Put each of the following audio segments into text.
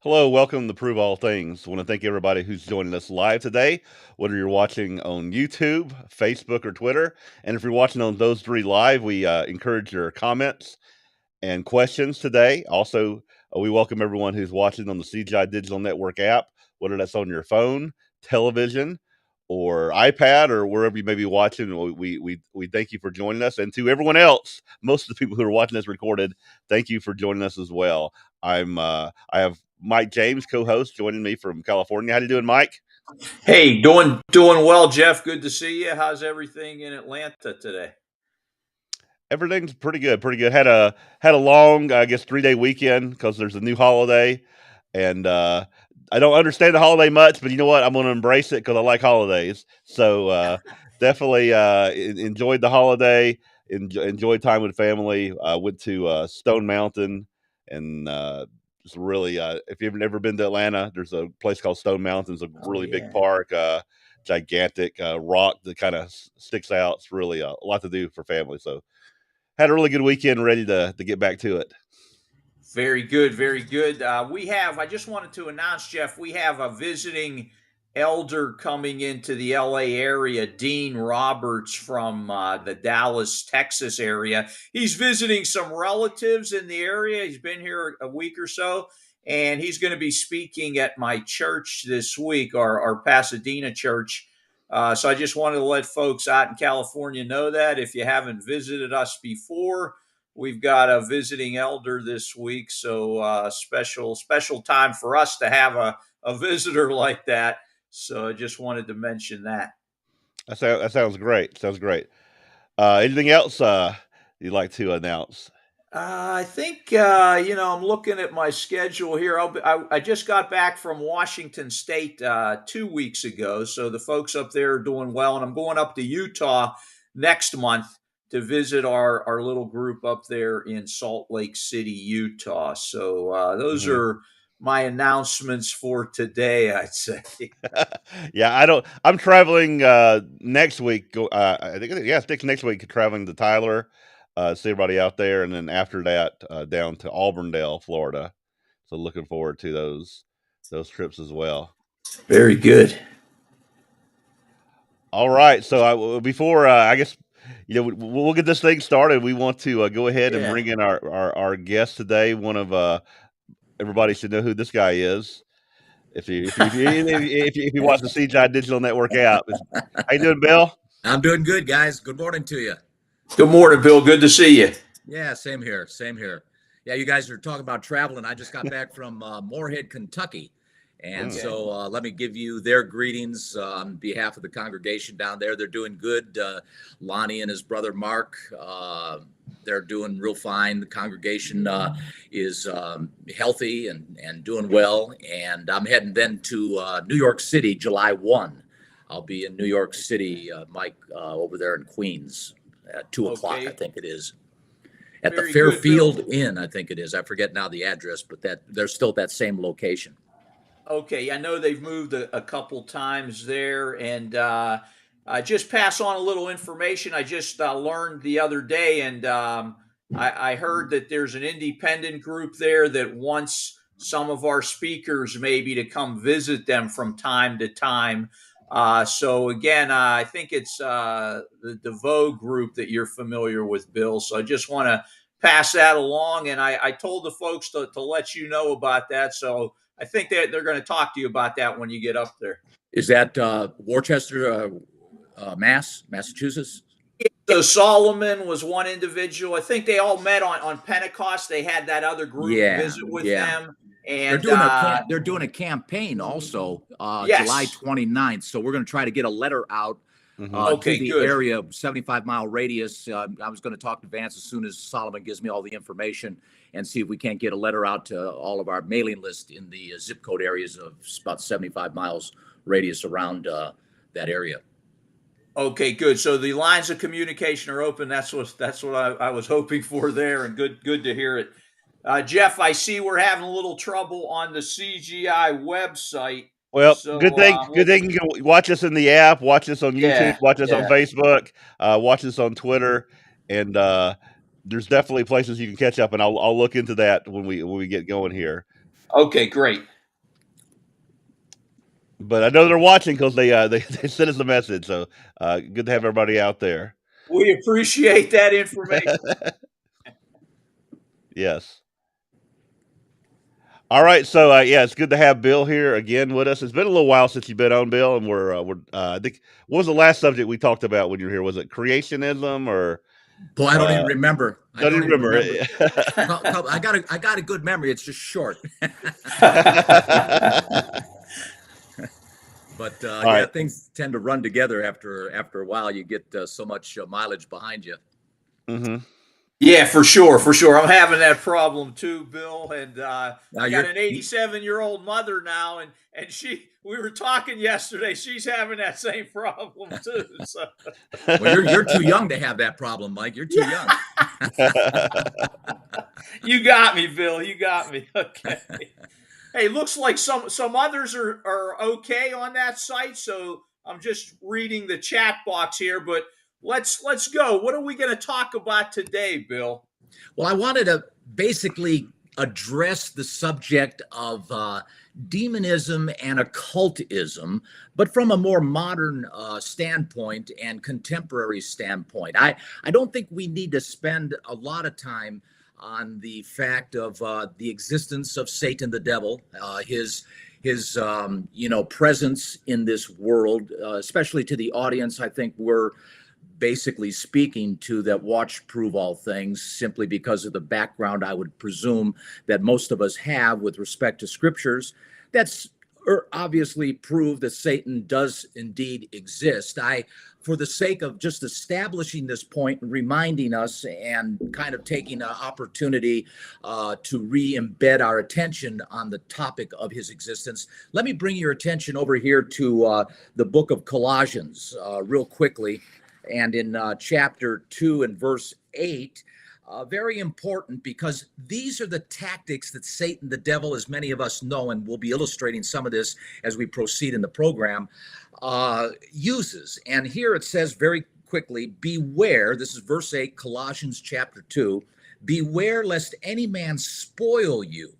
Hello, welcome to Prove All Things. I want to thank everybody who's joining us live today, whether you're watching on YouTube, Facebook, or Twitter. And if you're watching on those three live, we encourage your comments and questions today. Also, we welcome everyone who's watching on the CGI Digital Network app, whether that's on your phone, television, or iPad, or wherever you may be watching. We thank you for joining us, and to everyone else, most of the people who are watching this recorded, thank you for joining us as well. I have Mike James, co-host, joining me from California. How you doing, Mike? Hey, doing well, Jeff. Good to see you. How's everything in Atlanta today? Everything's pretty good, pretty good. Had a long, I guess, 3 day weekend because there's a new holiday, and I don't understand the holiday much, but you know what? I'm going to embrace it because I like holidays. So definitely enjoyed the holiday. Enjoyed time with family. Went to Stone Mountain, and just really, if you've never been to Atlanta, there's a place called Stone Mountain. It's a Oh really big yeah. park. Gigantic rock that kind of sticks out. It's really a lot to do for family. So had a really good weekend, ready to get back to it. Very good, very good. I just wanted to announce, Jeff, we have a visiting elder coming into the LA area, Dean Roberts from the Dallas, Texas area. He's visiting some relatives in the area. He's been here a week or so, and he's going to be speaking at my church this week, our Pasadena church. So I just wanted to let folks out in California know that if you haven't visited us before, we've got a visiting elder this week, so special time for us to have a visitor like that. So I just wanted to mention that. That sounds great. Sounds great. Anything else you'd like to announce? I think I'm looking at my schedule here. I just got back from Washington State 2 weeks ago, so the folks up there are doing well, and I'm going up to Utah next month to visit our little group up there in Salt Lake City, Utah. So those Hmm. are my announcements for today, I'd say. Yeah, I don't. I'm traveling next week. I think next week traveling to Tyler, see everybody out there, and then after that down to Auburndale, Florida. So looking forward to those trips as well. Very good. All right. So before I guess we'll get this thing started. We want to go ahead and Yeah. bring in our guest today. One of everybody should know who this guy is. If you watch the CGI Digital Network app, how you doing, Bill? I'm doing good, guys. Good morning to you. Good morning, Bill. Good to see you. Yeah, same here. Same here. Yeah, you guys are talking about traveling. I just got back from Moorhead, Kentucky. And Mm. Okay. so let me give you their greetings on behalf of the congregation down there. They're doing good. Lonnie and his brother Mark, they're doing real fine. The congregation is healthy and doing well. And I'm heading then to New York City, July 1. I'll be in New York City, Mike, over there in Queens at 2 o'clock, I Okay. think it is. At the Very good, Fairfield Bill. Inn, I think it is. I forget now the address, but that they're still at that same location. Okay, I know they've moved a couple times there, and just pass on a little information. I just learned the other day, and I heard that there's an independent group there that wants some of our speakers maybe to come visit them from time to time. So again, I think it's the DeVoe group that you're familiar with, Bill. So I just want to pass that along, and I told the folks to let you know about that. So I think that they're going to talk to you about that when you get up there. Is that Worcester, Massachusetts? So Solomon was one individual. I think they all met on Pentecost. They had that other group Yeah, visit with yeah. them. And They're doing a campaign also July yes. 29th. So we're going to try to get a letter out Hmm. to Okay, the good. area, 75-mile radius. I was going to talk to Vance as soon as Solomon gives me all the information and see if we can't get a letter out to all of our mailing list in the zip code areas of about 75 miles radius around that area. Okay, good. So the lines of communication are open. That's what I was hoping for there, and good to hear it. Jeff, I see we're having a little trouble on the CGI website. Well, good So thing. Good thing you can watch us in the app. Watch us on YouTube. yeah, Watch us on yeah. Facebook. Watch us on Twitter. And there's definitely places you can catch up. And I'll look into that when we get going here. Okay, great. But I know they're watching because they sent us a message. So good to have everybody out there. We appreciate that information. Yes. All right, so yeah, it's good to have Bill here again with us. It's been a little while since you've been on, Bill, and we're I think what was the last subject we talked about when you were here? Was it creationism or Boy, I don't even remember. I don't don't even even remember remember. it? I got a good memory. It's just short. But All yeah, right. things tend to run together after a while. You get so much mileage behind you. Mm-hmm. Yeah, for sure, for sure. I'm having that problem too, Bill. And Now I got you're an 87-year-old mother now, and we were talking yesterday. She's having that same problem too. So well, you're too young to have that problem, Mike. You're too young. you got me, Bill. You got me. Okay. Hey, looks like some others are okay on that site. So I'm just reading the chat box here, but let's go. What are we going to talk about today, Bill? Well, I wanted to basically address the subject of demonism and occultism, but from a more modern standpoint and contemporary standpoint. I don't think we need to spend a lot of time on the fact of the existence of Satan, the devil, his presence in this world, especially to the audience. I think we're basically speaking to that watch prove all things simply because of the background I would presume that most of us have with respect to scriptures that's obviously prove that Satan does indeed exist. For the sake of just establishing this point and reminding us and kind of taking an opportunity to re-embed our attention on the topic of his existence, let me bring your attention over here to the book of Colossians real quickly. And in chapter 2 and verse 8, very important because these are the tactics that Satan, the devil, as many of us know, and we'll be illustrating some of this as we proceed in the program, uses. And here it says very quickly, beware, this is verse 8, Colossians chapter 2, beware lest any man spoil you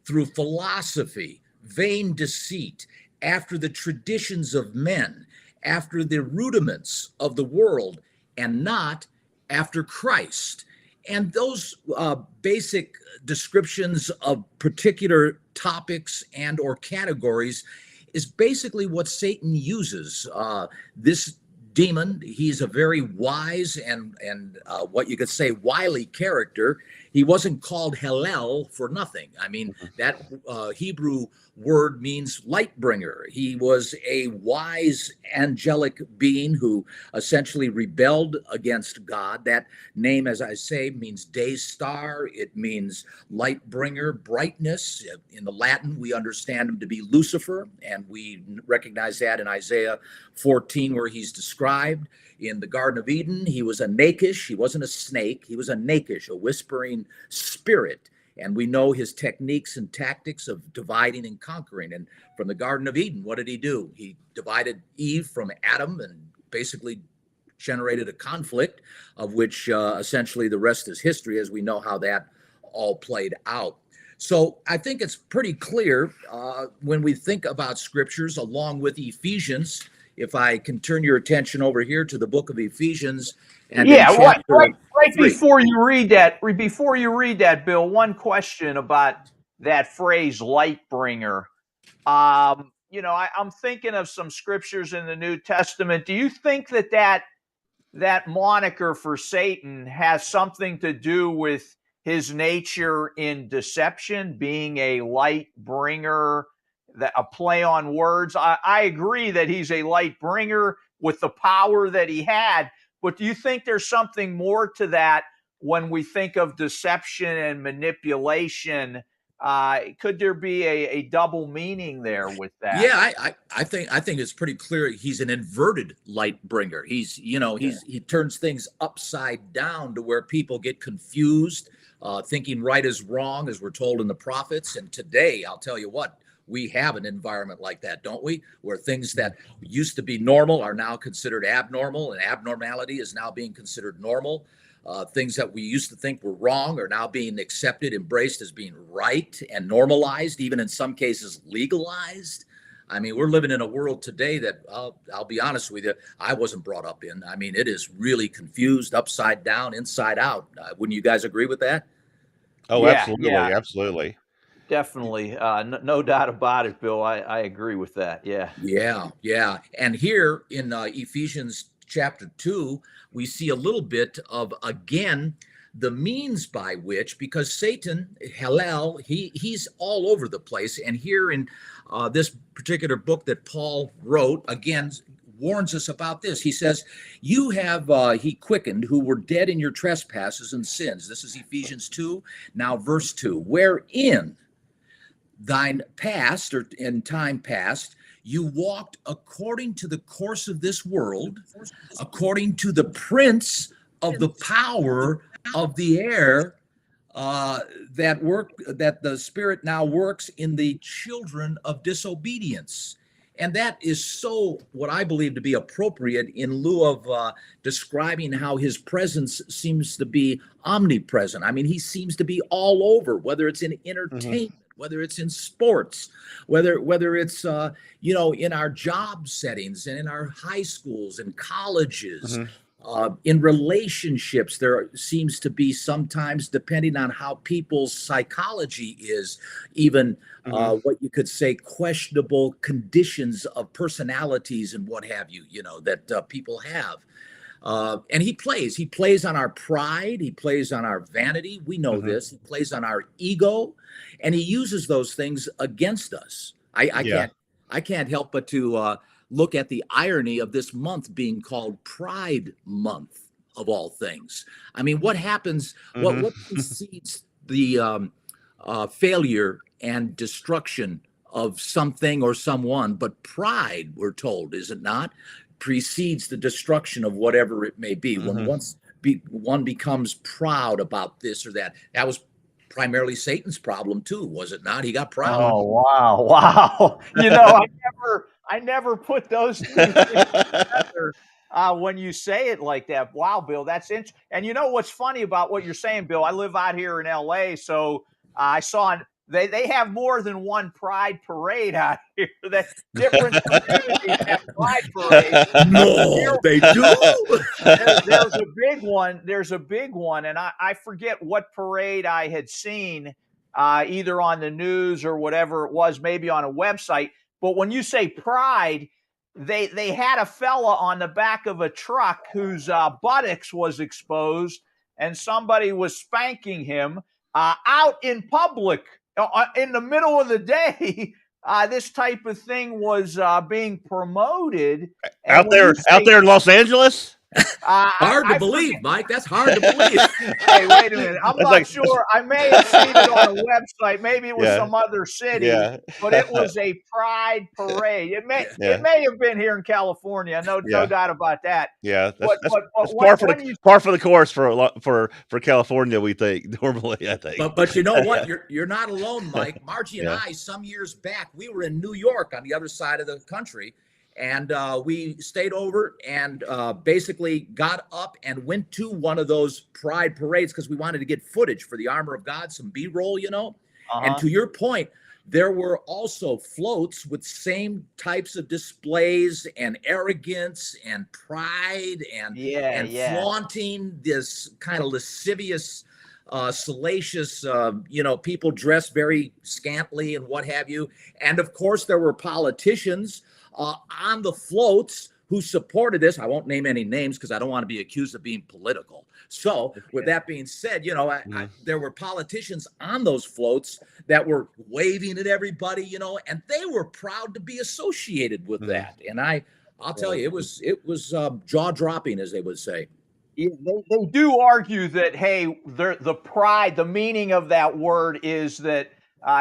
through philosophy, vain deceit, after the traditions of men, after the rudiments of the world, and not after Christ. And those basic descriptions of particular topics and or categories is basically what Satan uses. This demon, he's a very wise and what you could say wily character. He wasn't called Hillel for nothing. I mean, that Hebrew word means light bringer. He was a wise angelic being who essentially rebelled against God. That name, as I say, means day star. It means light bringer, brightness. In the Latin, we understand him to be Lucifer, and we recognize that in Isaiah 14, where he's described. In the Garden of Eden, he was a nakish. He wasn't a snake. He was a nakish, a whispering spirit. And we know his techniques and tactics of dividing and conquering. And from the Garden of Eden, what did he do? He divided Eve from Adam and basically generated a conflict of which essentially the rest is history, as we know how that all played out. So I think it's pretty clear when we think about scriptures along with Ephesians. If I can turn your attention over here to the book of Ephesians, and right three. before you read that, Bill, one question about that phrase light bringer. I'm thinking of some scriptures in the New Testament. Do you think that moniker for Satan has something to do with his nature in deception, being a light bringer, a play on words? I agree that he's a light bringer with the power that he had, but do you think there's something more to that when we think of deception and manipulation? Could there be a double meaning there with that? Yeah, I think it's pretty clear he's an inverted light bringer. He turns things upside down to where people get confused, thinking right is wrong, as we're told in the prophets. And today, I'll tell you what, we have an environment like that, don't we? Where things that used to be normal are now considered abnormal, and abnormality is now being considered normal. Things that we used to think were wrong are now being accepted, embraced as being right and normalized, even in some cases legalized. I mean, we're living in a world today that I'll be honest with you, I wasn't brought up in. I mean, it is really confused, upside down, inside out. Wouldn't you guys agree with that? Oh, Yeah, yeah, absolutely, absolutely. definitely. No doubt about it, Bill. I agree with that. Yeah. Yeah, yeah. And here in Ephesians chapter 2, we see a little bit of, again, the means by which, because Satan, Hallel, he's all over the place. And here in this particular book that Paul wrote, again, warns us about this. He says, you have, he quickened who were dead in your trespasses and sins. This is Ephesians 2, now verse 2, wherein thine past, or in time past, you walked according to the course of this world, according to the prince of the power of the air, that the spirit now works in the children of disobedience. And that is so what I believe to be appropriate in lieu of describing how his presence seems to be omnipresent. I mean, he seems to be all over, whether it's in entertainment, whether it's in sports, whether it's in our job settings and in our high schools and colleges. In relationships, there seems to be sometimes, depending on how people's psychology is, even what you could say questionable conditions of personalities and what have you, that people have. And he plays on our pride. He plays on our vanity. We know this. He plays on our ego, and he uses those things against us. I can't help but to look at the irony of this month being called Pride Month, of all things. I mean, what happens? What precedes the failure and destruction of something or someone? But pride, we're told, is it not, precedes the destruction of whatever it may be. When one becomes proud about this or that, that was primarily Satan's problem too, was it not? He got proud. Oh, wow. I never put those two things together when you say it like that. Wow, Bill, that's interesting. And you know what's funny about what you're saying, Bill? I live out here in LA, so I saw they have more than one Pride parade out here. That different communities have Pride parades. No, they do. There's a big one. There's a big one, and I forget what parade I had seen, either on the news or whatever it was, maybe on a website. But when you say Pride, they had a fella on the back of a truck whose buttocks was exposed, and somebody was spanking him out in public in the middle of the day. This type of thing was being promoted out there in Los Angeles. Hard to believe, Mike. That's hard to believe. Hey, wait a minute. I'm not sure. I may have seen it on a website. Maybe it was some other city, but it was a Pride parade. It may have been here in California. No doubt about that. Yeah, that's par for the course for California. We think normally. I think. But you know what? You're not alone, Mike. Margie and I, some years back, we were in New York on the other side of the country. And we stayed over and basically got up and went to one of those Pride parades because we wanted to get footage for the Armor of God, some B-roll, And to your point, there were also floats with same types of displays and arrogance and pride and flaunting this kind of lascivious, salacious, people dressed very scantily and what have you. And of course, there were politicians on the floats who supported this. I won't name any names because I don't want to be accused of being political. So with that being said, there were politicians on those floats that were waving at everybody, and they were proud to be associated with that. And I'll tell you, it was jaw dropping, as they would say. Yeah, they do argue that, hey, the pride, the meaning of that word is that,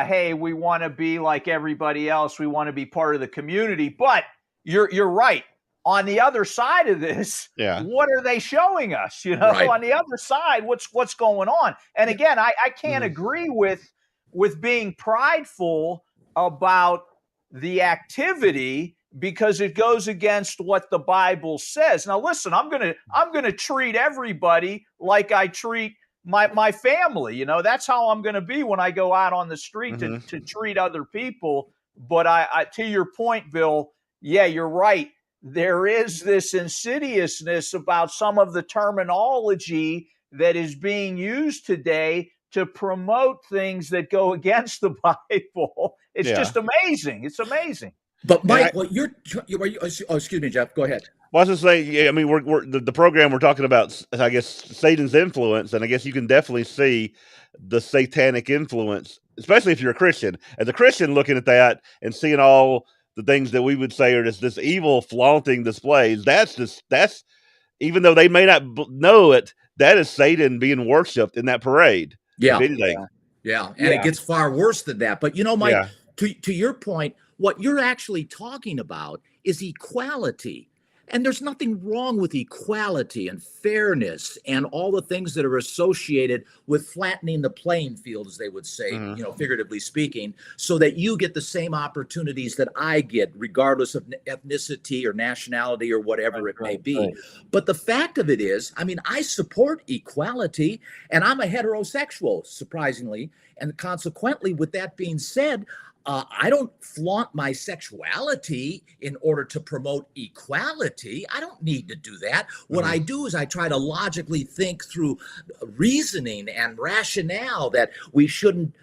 hey, we want to be like everybody else. We want to be part of the community. But you're right. On the other side of this, what are they showing us? Right. On the other side, what's going on? And again, I can't agree with being prideful about the activity, because it goes against what the Bible says. Now, listen, I'm gonna treat everybody like I treat my family. You know, that's how I'm gonna be when I go out on the street Hmm. to treat other people. But I to your point, Bill, yeah, you're right. There is this insidiousness about some of the terminology that is being used today to promote things that go against the Bible. It's Yeah. just amazing. It's amazing. But And I, Mike, what oh, excuse me, Jeff. Go ahead. well, I was just saying, yeah, I mean, we're the program we're talking about, I guess, Satan's influence, and I guess you can definitely see the satanic influence, especially if you're a Christian. As a Christian, looking at that and seeing all the things that we would say are just this evil, flaunting displays, that's even though they may not know it, that is Satan being worshipped in that parade. If Yeah, anything, yeah, and it Yeah. gets far worse than that. But you know, Mike, yeah, to your point, what you're actually talking about is equality. And there's nothing wrong with equality and fairness and all the things that are associated with flattening the playing field, as they would say, hmm, figuratively speaking, so that you get the same opportunities that I get, regardless of ethnicity or nationality or whatever it may be. Right. But the fact of it is, I mean, I support equality, and I'm a heterosexual, surprisingly. And consequently, with that being said, I don't flaunt my sexuality in order to promote equality. I don't need to do that. What I do is I try to logically think through reasoning and rationale that we shouldn't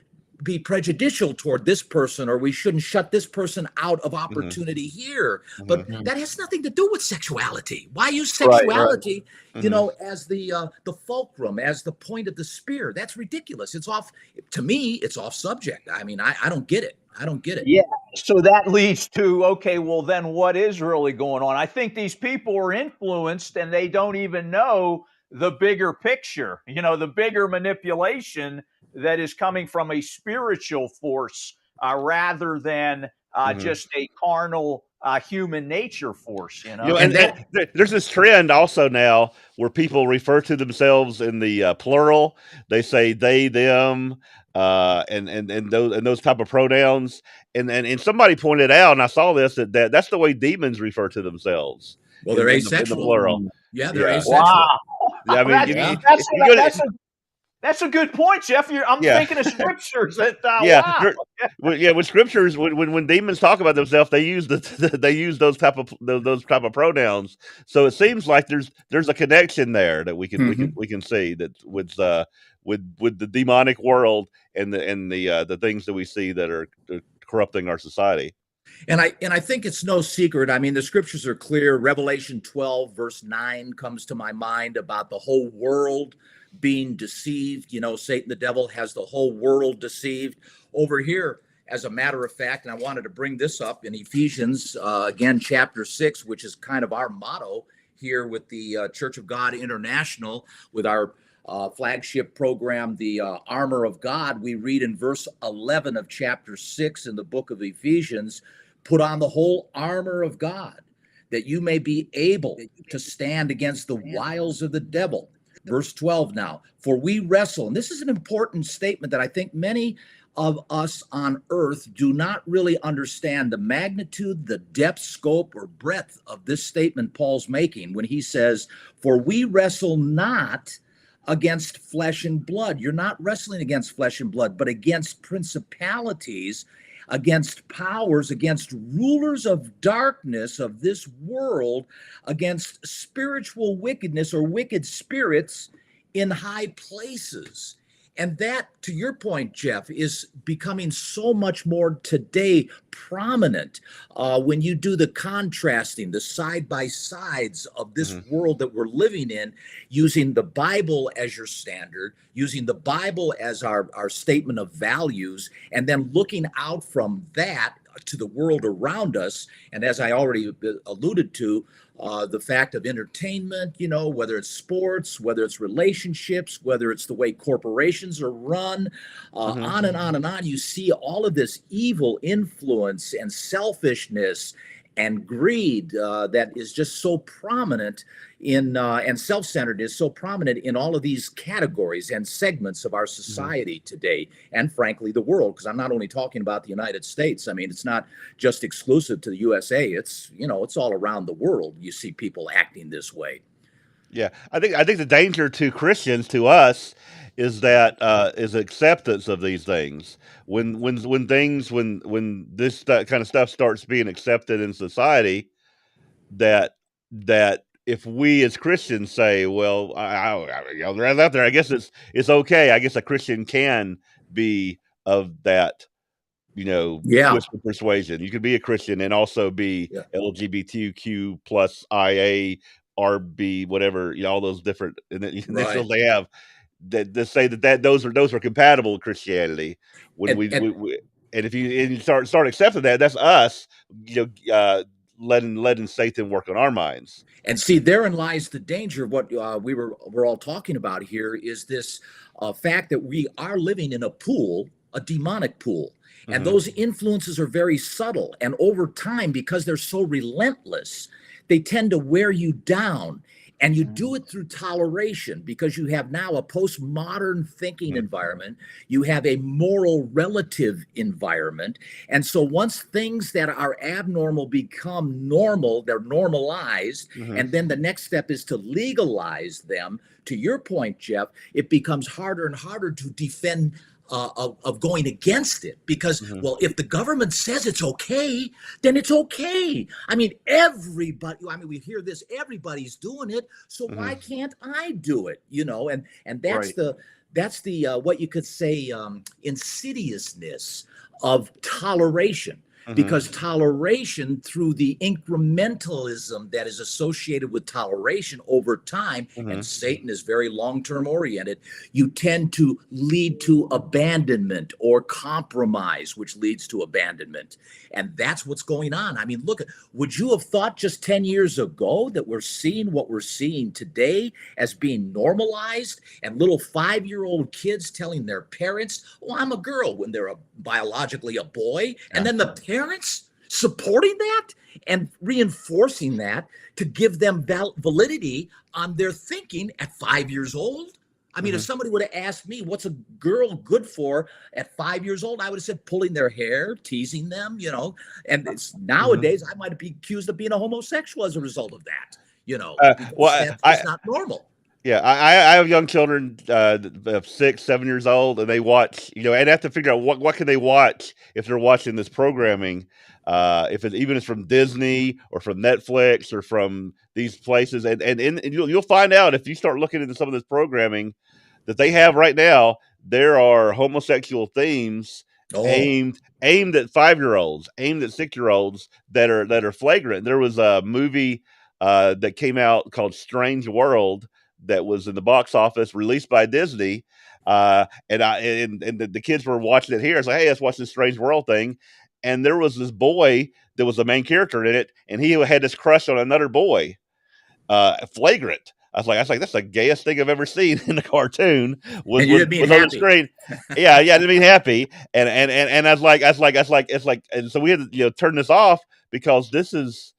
be prejudicial toward this person, or we shouldn't shut this person out of opportunity here. But hmm, that has nothing to do with sexuality. Why use Right. sexuality, hmm. as the fulcrum, as the point of the spear? That's ridiculous. It's off. To me, it's off subject. I mean, I don't get it. I don't get it. Yeah. So that leads to, okay, well, then what is really going on? I think these people are influenced and they don't even know the bigger picture, the bigger manipulation that is coming from a spiritual force rather than Hmm. just a carnal human nature force, And And that there's this trend also now where people refer to themselves in the plural. They say they, them, and those type of pronouns. And somebody pointed out, and I saw this that's the way demons refer to themselves Well, they're in the asexual. plural. Yeah, they're Yeah, asexual. Wow. yeah. I mean, that's, Yeah. that's, you go to that's a good point, Jeff. I'm yeah. thinking of scriptures that, Yeah, wow. yeah. With scriptures, when demons talk about themselves, they use they use those type of pronouns. So it seems like there's a connection there that Mhm. we can see that with the demonic world and the things that we see that are corrupting our society. And I think it's no secret. I mean, the scriptures are clear. Revelation 12, verse 9 comes to my mind about the whole world being deceived. Satan, the devil, has the whole world deceived. Over here, as a matter of fact, and I wanted to bring this up in Ephesians, again, chapter 6, which is kind of our motto here with the Church of God International, with our flagship program, the Armor of God. We read in verse 11 of chapter 6 in the book of Ephesians, put on the whole armor of God, that you may be able to stand against the wiles of the devil. Verse 12 now, for we wrestle, and this is an important statement that I think many of us on earth do not really understand the magnitude, the depth, scope, or breadth of this statement Paul's making when he says, for we wrestle not against flesh and blood. You're not wrestling against flesh and blood, but against principalities, against powers, against rulers of darkness of this world, against spiritual wickedness or wicked spirits in high places. And that, to your point, Jeff, is becoming so much more today prominent when you do the contrasting, the side by sides of this Hmm. world that we're living in, using the Bible as your standard, using the Bible as our statement of values, and then looking out from that to the world around us. And as I already alluded to, the fact of entertainment, whether it's sports, whether it's relationships, whether it's the way corporations are run, Hmm. on and on and on. You see all of this evil influence and selfishness and greed that is just so prominent in and self-centered is so prominent in all of these categories and segments of our Mhm. society today, and frankly the world, because I'm not only talking about the United States. I mean, it's not just exclusive to the USA. It's, you know, it's all around the world you see people acting this way. Yeah, I think the danger to Christians, to us, is that is acceptance of these things. When this that kind of stuff starts being accepted in society, that that if we as Christians say, well, you know, they're out there, I guess it's okay. I guess a Christian can be of that, you know, Yeah, twisted persuasion. You could be a Christian and also be yeah, LGBTQ plus IA, RB, whatever, you know, all those different right. initials they have that say that those are compatible with Christianity. When we and if you start accepting that, that's us, you know, letting Satan work on our minds. And see, therein lies the danger of what we're all talking about here, is this fact that we are living in a pool, a demonic pool. And Hmm. those influences are very subtle. And over time, because they're so relentless, they tend to wear you down. And you do it through toleration, because you have now a postmodern thinking Hmm. environment. You have a moral relative environment. And so once things that are abnormal become normal, they're normalized. Hmm. And then the next step is to legalize them. To your point, Jeff, it becomes harder and harder to defend of going against it, because, Hmm. well, if the government says it's okay, then it's okay. I mean, everybody, I mean, we hear this, everybody's doing it, so Hmm. why can't I do it? You know, and Right. that's the what you could say, insidiousness of toleration, Hmm. because toleration, through the incrementalism that is associated with toleration over time, and Hmm. Satan is very long-term oriented, you tend to lead to abandonment or compromise, which leads to abandonment. And that's what's going on. I mean, look, would you have thought just 10 years ago that we're seeing what we're seeing today as being normalized, and little 5-year-old kids telling their parents, oh, I'm a girl, when they're biologically a boy, and Yeah. then the parents supporting that and reinforcing that to give them validity on their thinking at 5 years old? I mean, if Hmm. somebody would have asked me, what's a girl good for at 5 years old, I would have said pulling their hair, teasing them, you know. And it's Hmm. nowadays I might be accused of being a homosexual as a result of that, you know, because Well, that's just not normal. yeah, I have young children of 6, 7 years old, and they watch, you know, and have to figure out what can they watch if they're watching this programming. If it even it's from Disney or from Netflix or from these places, and you'll find out if you start looking into some of this programming that they have right now. There are homosexual themes Oh, aimed at 5 year olds, aimed at 6 year olds that are flagrant. There was a movie that came out called Strange World that was in the box office, released by Disney. And the kids were watching it here. It's like, hey, let's watch this Strange World thing. And there was this boy that was the main character in it, and he had this crush on another boy, flagrant. I was like, that's the gayest thing I've ever seen in a cartoon. Was and you was didn't mean was on the happy. screen. Yeah, yeah, to be happy. And I was like, and so we had to, you know, turn this off because this is,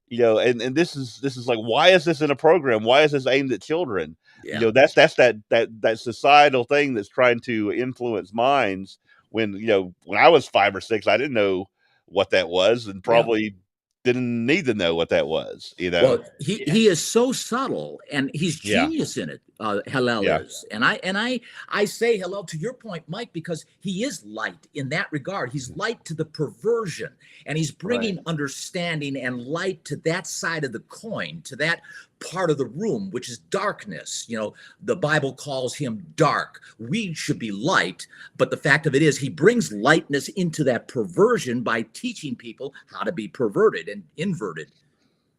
you know, and this is like, why is this in a program? Why is this aimed at children? You Yeah, know, that's that societal thing that's trying to influence minds. When, you know, when I was 5 or 6, I didn't know what that was, and yeah. probably didn't need to know what that was. You know. Well, he is so subtle, and he's Yeah. genius in it. Hillel Yeah. is, and I say Hillel to your point, Mike, because he is light in that regard. He's light to the perversion, and he's Right. bringing understanding and light to that side of the coin, to that part of the room, which is darkness. You know, the Bible calls him dark. We should be light, but the fact of it is, he brings lightness into that perversion by teaching people how to be perverted and inverted.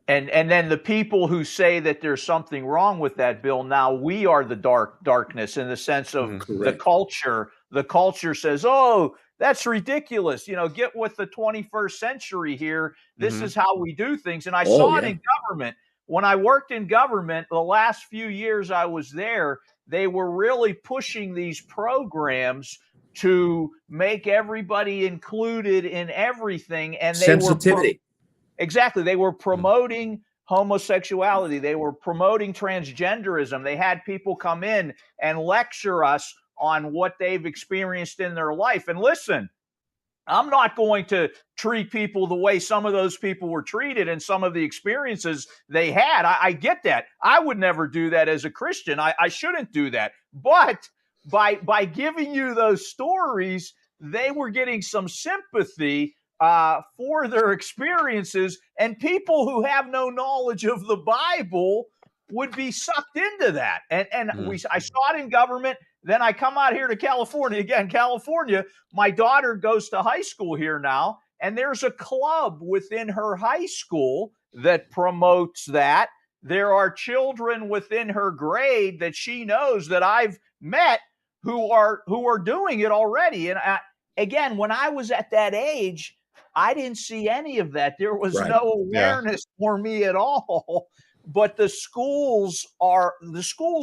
And then the people who say that there's something wrong with that bill, now we are the darkness, in the sense of Mhm. the Correct. culture. The culture says, "Oh, that's ridiculous. You know, get with the 21st century here. This Mhm. is how we do things." And I Oh saw it yeah. in government. When I worked in government, the last few years I was there, they were really pushing these programs to make everybody included in everything, and they were Sensitivity. exactly. They were promoting homosexuality. They were promoting transgenderism. They had people come in and lecture us on what they've experienced in their life. And listen, I'm not going to treat people the way some of those people were treated and some of the experiences they had. I get that. I would never do that as a Christian. I shouldn't do that. But by giving you those stories, they were getting some sympathy for their experiences, and people who have no knowledge of the Bible would be sucked into that. And I saw it in government. Then I come out here to California again. California, my daughter goes to high school here now, and there's a club within her high school that promotes that. There are children within her grade that she knows that I've met who are doing it already. And again, when I was at that age, I didn't see any of that. There was Right. no awareness for me at all. But the schools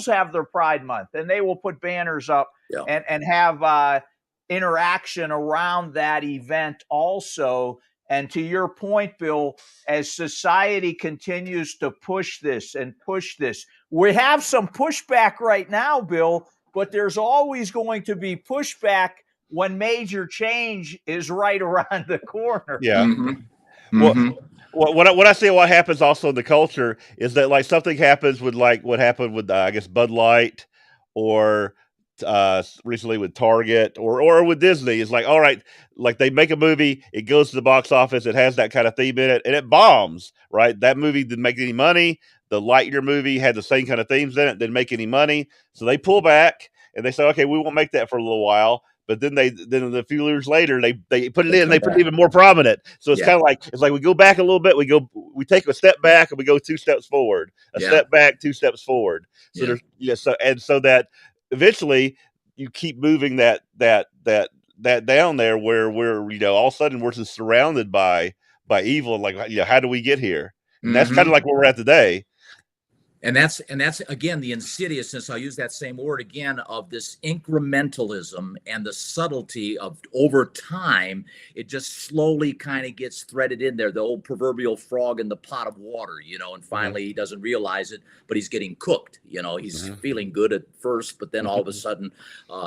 have their Pride Month, and they will put banners up Yeah. and have interaction around that event also. And to your point, Bill, as society continues to push this, we have some pushback right now, Bill, but there's always going to be pushback when major change is right around the corner. Yeah. Mm-hmm. Well, Mm-hmm. what I see what happens also in the culture is that like something happens with like what happened with I guess Bud Light or recently with Target or with Disney. It's like, all right, like they make a movie, it goes to the box office, it has that kind of theme in it, and it bombs, right? That movie didn't make any money. The Lightyear movie had the same kind of themes in it, didn't make any money. So they pull back and they say, okay, we won't make that for a little while. But then a few years later they put it in, they put it even more prominent. So it's kind of like we go back a little bit, we take a step back and we go 2 steps forward, step back, 2 steps forward. So there's so that eventually you keep moving that down there where we're all of a sudden we're just surrounded by evil. Like how do we get here? And that's kind of like where we're at today. And that's again the insidiousness, I'll use that same word again, of this incrementalism and the subtlety of over time, it just slowly kind of gets threaded in there, the old proverbial frog in the pot of water, and finally he doesn't realize it, but he's getting cooked. He's feeling good at first, but then all of a sudden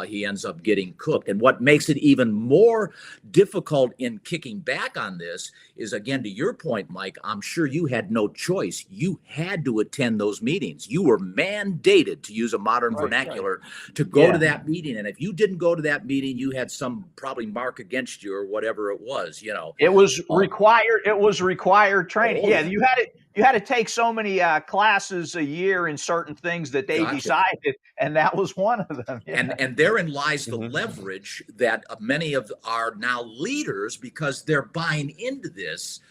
he ends up getting cooked. And what makes it even more difficult in kicking back on this is, again, to your point, Mike, I'm sure you had no choice. You had to attend those meetings. You were mandated, to use a modern vernacular, to go to that meeting. And if you didn't go to that meeting, you had some probably mark against you or whatever it was, It was required. It was required training. You had to take so many classes a year in certain things that they decided, and that was one of them. Yeah. And therein lies the leverage that many of our now leaders, because they're buying into this,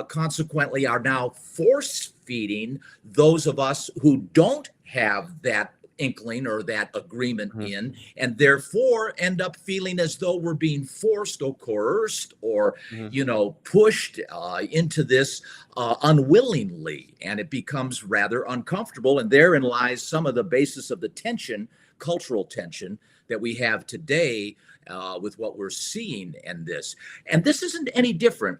consequently are now force feeding those of us who don't have that inkling or that agreement in, and therefore end up feeling as though we're being forced or coerced or pushed into this unwillingly, and it becomes rather uncomfortable. And therein lies some of the basis of the tension, cultural tension, that we have today with what we're seeing in this. And this isn't any different,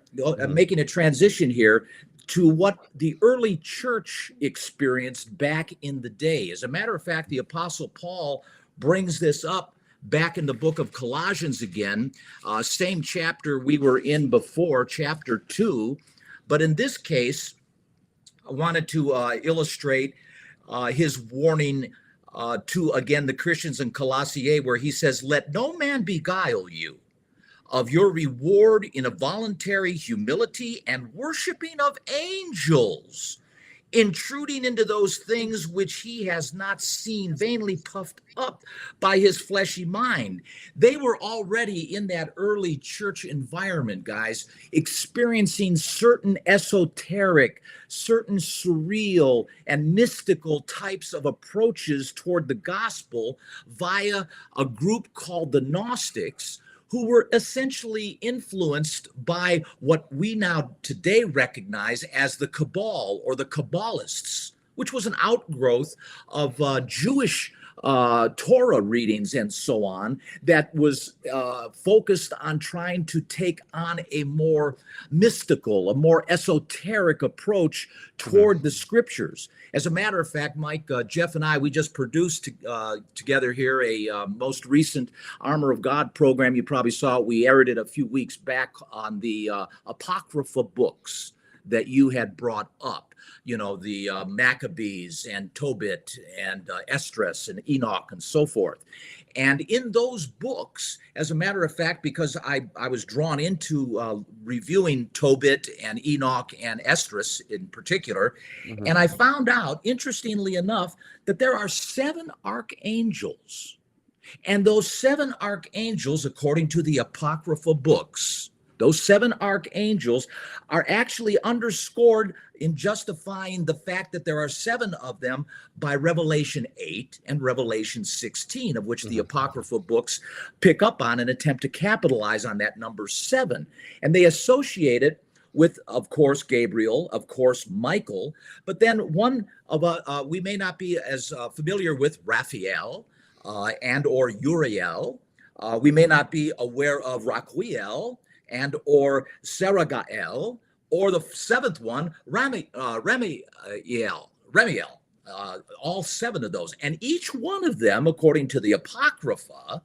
making a transition here to what the early church experienced back in the day. As a matter of fact, the Apostle Paul brings this up back in the book of Colossians again, same chapter we were in before, chapter 2. But in this case, I wanted to illustrate his warning to, again, the Christians in Colossae, where he says, "Let no man beguile you of your reward in a voluntary humility and worshiping of angels, intruding into those things which he has not seen, vainly puffed up by his fleshy mind." They were already in that early church environment, guys, experiencing certain esoteric, certain surreal and mystical types of approaches toward the gospel via a group called the Gnostics, who were essentially influenced by what we now today recognize as the Cabal or the Kabbalists, which was an outgrowth of Jewish Torah readings and so on that was focused on trying to take on a more mystical, a more esoteric approach toward the scriptures. As a matter of fact, Mike, Jeff and I, we just produced together here a most recent Armor of God program. You probably saw it. We aired it a few weeks back on the Apocrypha books that you had brought up, you know, the Maccabees and Tobit and Esdras and Enoch and so forth. And in those books, as a matter of fact, because I was drawn into reviewing Tobit and Enoch and Esdras in particular, and I found out, interestingly enough, that there are 7 archangels. And those 7 archangels, according to the Apocrypha books, those 7 archangels are actually underscored in justifying the fact that there are 7 of them by Revelation 8 and Revelation 16, of which the Apocrypha books pick up on and attempt to capitalize on that number 7. And they associate it with, of course, Gabriel, of course, Michael, but then one of we may not be as familiar with Raphael and or Uriel. We may not be aware of Raquiel and or Seragael, or the 7th one, Remiel, all 7 of those. And each one of them, according to the Apocrypha,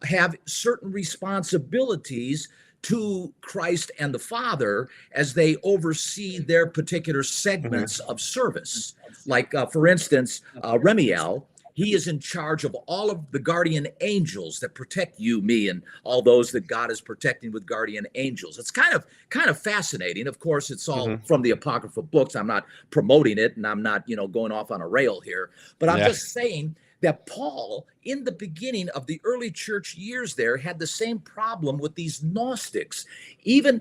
have certain responsibilities to Christ and the Father as they oversee their particular segments of service. Like, for instance, Remiel, he is in charge of all of the guardian angels that protect you, me, and all those that God is protecting with guardian angels. It's kind of fascinating. Of course, it's all from the Apocrypha books. I'm not promoting it, and I'm not, going off on a rail here. But I'm just saying that Paul, in the beginning of the early church years there, had the same problem with these Gnostics. Even,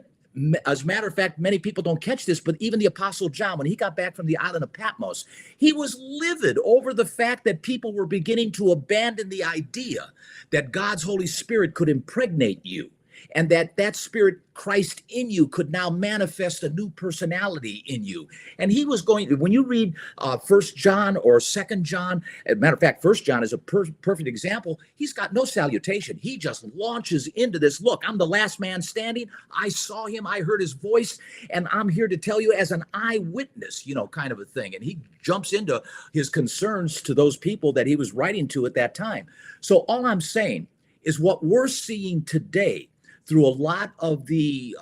as a matter of fact, many people don't catch this, but even the Apostle John, when he got back from the island of Patmos, he was livid over the fact that people were beginning to abandon the idea that God's Holy Spirit could impregnate you, and that Spirit, Christ in you, could now manifest a new personality in you. And he was going, when you read 1 John or 2 John, as a matter of fact, 1 John is a perfect example. He's got no salutation. He just launches into this, look, I'm the last man standing. I saw him, I heard his voice, and I'm here to tell you as an eyewitness, kind of a thing. And he jumps into his concerns to those people that he was writing to at that time. So all I'm saying is what we're seeing today through a lot of the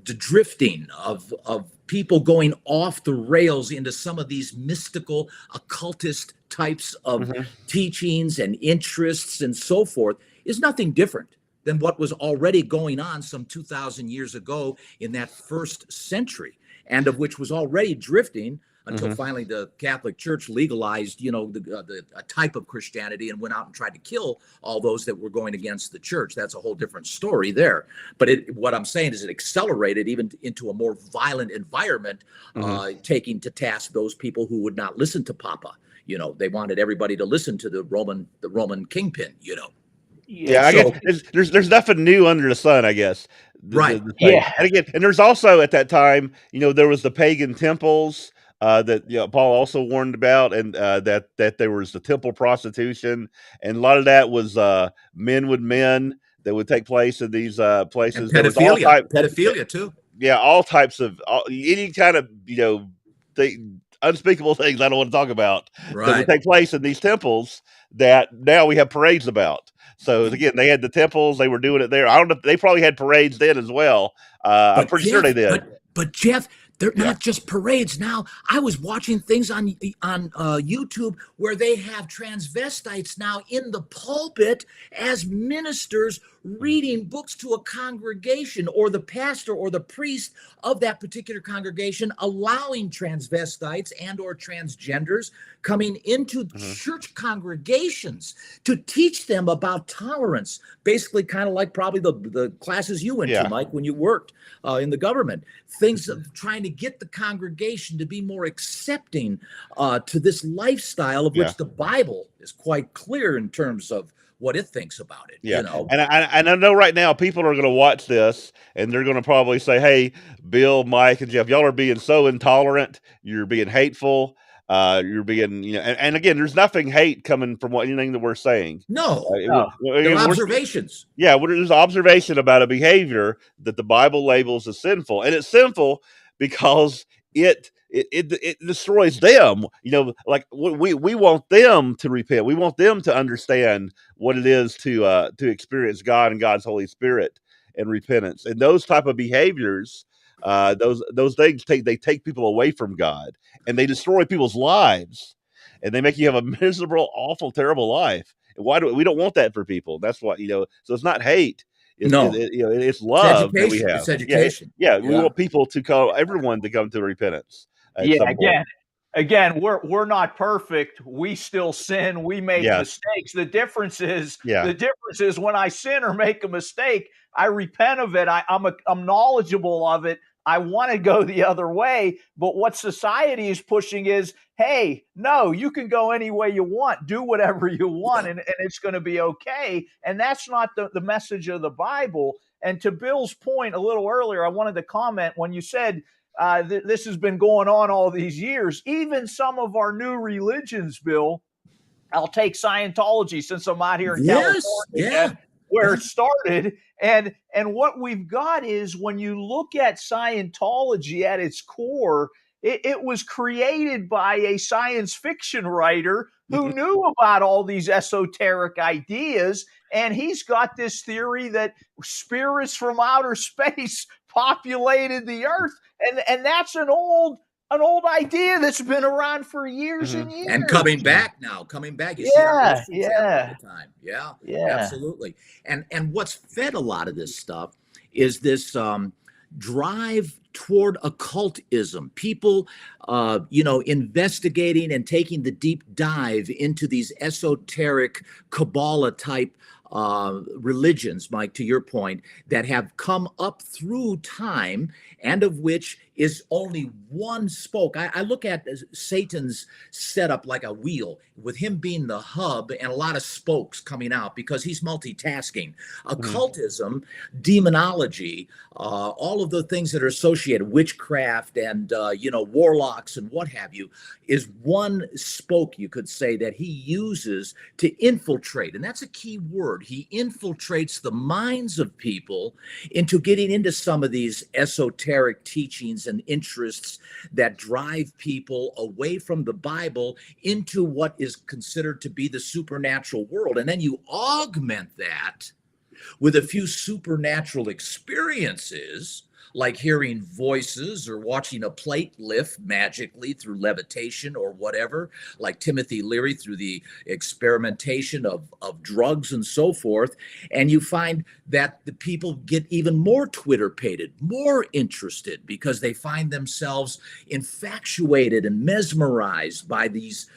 drifting of people going off the rails into some of these mystical, occultist types of teachings and interests and so forth is nothing different than what was already going on some 2,000 years ago in that first century, and of which was already drifting until finally the Catholic Church legalized, a type of Christianity and went out and tried to kill all those that were going against the church. That's a whole different story there. But what I'm saying is it accelerated even into a more violent environment, taking to task those people who would not listen to Papa. They wanted everybody to listen to the Roman kingpin. Yeah, I guess there's nothing new under the sun, I guess. Right. And again, and there's also at that time, there was the pagan temples that Paul also warned about, and that there was the temple prostitution, and a lot of that was men with men that would take place in these places. And pedophilia too. Yeah, all types of any kind of unspeakable things I don't want to talk about that would take place in these temples that now we have parades about. So again, they had the temples; they were doing it there. I don't know; they probably had parades then as well. I'm pretty sure they did. But Jeff, they're not just parades now. I was watching things on YouTube where they have transvestites now in the pulpit as ministers reading books to a congregation, or the pastor or the priest of that particular congregation allowing transvestites and or transgenders coming into church congregations to teach them about tolerance, basically kind of like probably the classes you went to, Mike, when you worked in the government. Things of trying to get the congregation to be more accepting to this lifestyle of which the Bible is quite clear in terms of what it thinks about it. And I know right now people are going to watch this and they're going to probably say, hey, Bill, Mike, and Jeff, y'all are being so intolerant. You're being hateful. you're being, and again, there's nothing hate coming from anything that we're saying. No, they're Again, observations. yeah, there's observation about a behavior that the Bible labels as sinful, and it's sinful because it destroys them. Like we want them to repent. We want them to understand what it is to experience God and God's Holy Spirit and repentance. And those type of behaviors, those things take people away from God, and they destroy people's lives, and they make you have a miserable, awful, terrible life. And why do we don't want that for people? That's what. So it's not hate. No, It's it's love that we education. have. It's education. Yeah. We Yeah. want people everyone to come to repentance at Yeah, some point. again, we're not perfect. We still sin. We make Yes. mistakes. The Yeah. difference is when I sin or make a mistake, I repent of it. I'm knowledgeable of it. I want to go the other way, but what society is pushing is, hey, no, you can go any way you want, do whatever you want, and it's going to be okay. And that's not the message of the Bible. And to Bill's point a little earlier, I wanted to comment when you said this has been going on all these years. Even some of our new religions, Bill, I'll take Scientology since I'm out here in Yes. California, where it started. And what we've got is when you look at Scientology at its core, it was created by a science fiction writer who knew about all these esoteric ideas. And he's got this theory that spirits from outer space populated the earth. And that's an old idea that's been around for years and years. And coming back now, You see our Christian channel all the time. Yeah, absolutely. And what's fed a lot of this stuff is this drive toward occultism. People, investigating and taking the deep dive into these esoteric Kabbalah type religions, Mike, to your point, that have come up through time, and of which is only one spoke. I look at Satan's setup like a wheel, with him being the hub and a lot of spokes coming out because he's multitasking. Occultism, demonology, all of the things that are associated, witchcraft and warlocks and what have you, is one spoke, you could say, that he uses to infiltrate. And that's a key word. He infiltrates the minds of people into getting into some of these esoteric teachings and interests that drive people away from the Bible into what is considered to be the supernatural world. And then you augment that with a few supernatural experiences, like hearing voices or watching a plate lift magically through levitation or whatever, like Timothy Leary through the experimentation of drugs and so forth. And you find that the people get even more Twitter-pated, more interested, because they find themselves infatuated and mesmerized by these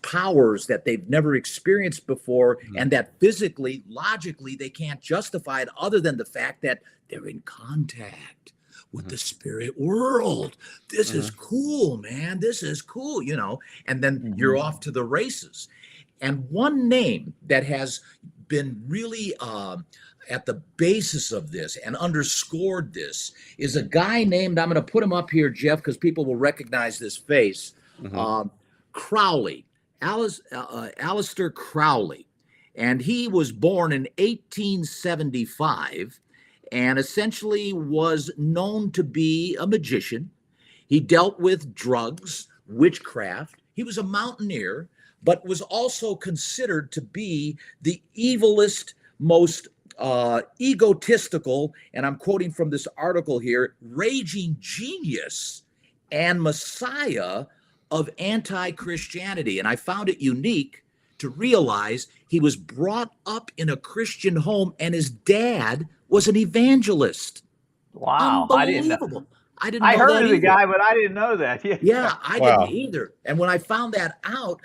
powers that they've never experienced before, and that physically, logically, they can't justify it other than the fact that they're in contact with the spirit world. This is cool, man. This is cool, and then you're off to the races. And one name that has been really at the basis of this and underscored this is a guy named, I'm going to put him up here, Jeff, because people will recognize this face, Crowley, Aleister Crowley. And he was born in 1875 and essentially was known to be a magician. He dealt with drugs, witchcraft. He was a mountaineer, but was also considered to be the evilest, most egotistical, and I'm quoting from this article here, raging genius and messiah of anti-Christianity. And I found it unique to realize he was brought up in a Christian home and his dad was an evangelist. Wow. Unbelievable. I didn't know I heard that of the either. guy, but I didn't know that. Yeah, I didn't either. And when I found that out,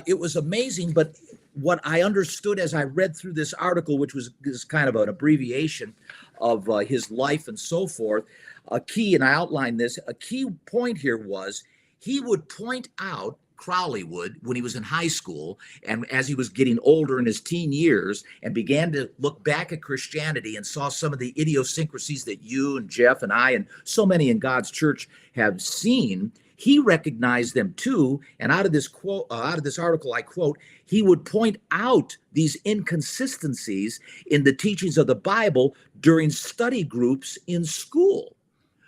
it was amazing. But what I understood as I read through this article, which is kind of an abbreviation of his life and so forth, a key, and I outlined this, a key point here was he would point out, Crowley would, when he was in high school and as he was getting older in his teen years and began to look back at Christianity and saw some of the idiosyncrasies that you and Jeff and I and so many in God's church have seen, he recognized them too. And out of this quote, out of this article, I quote, he would point out these inconsistencies in the teachings of the Bible during study groups in school.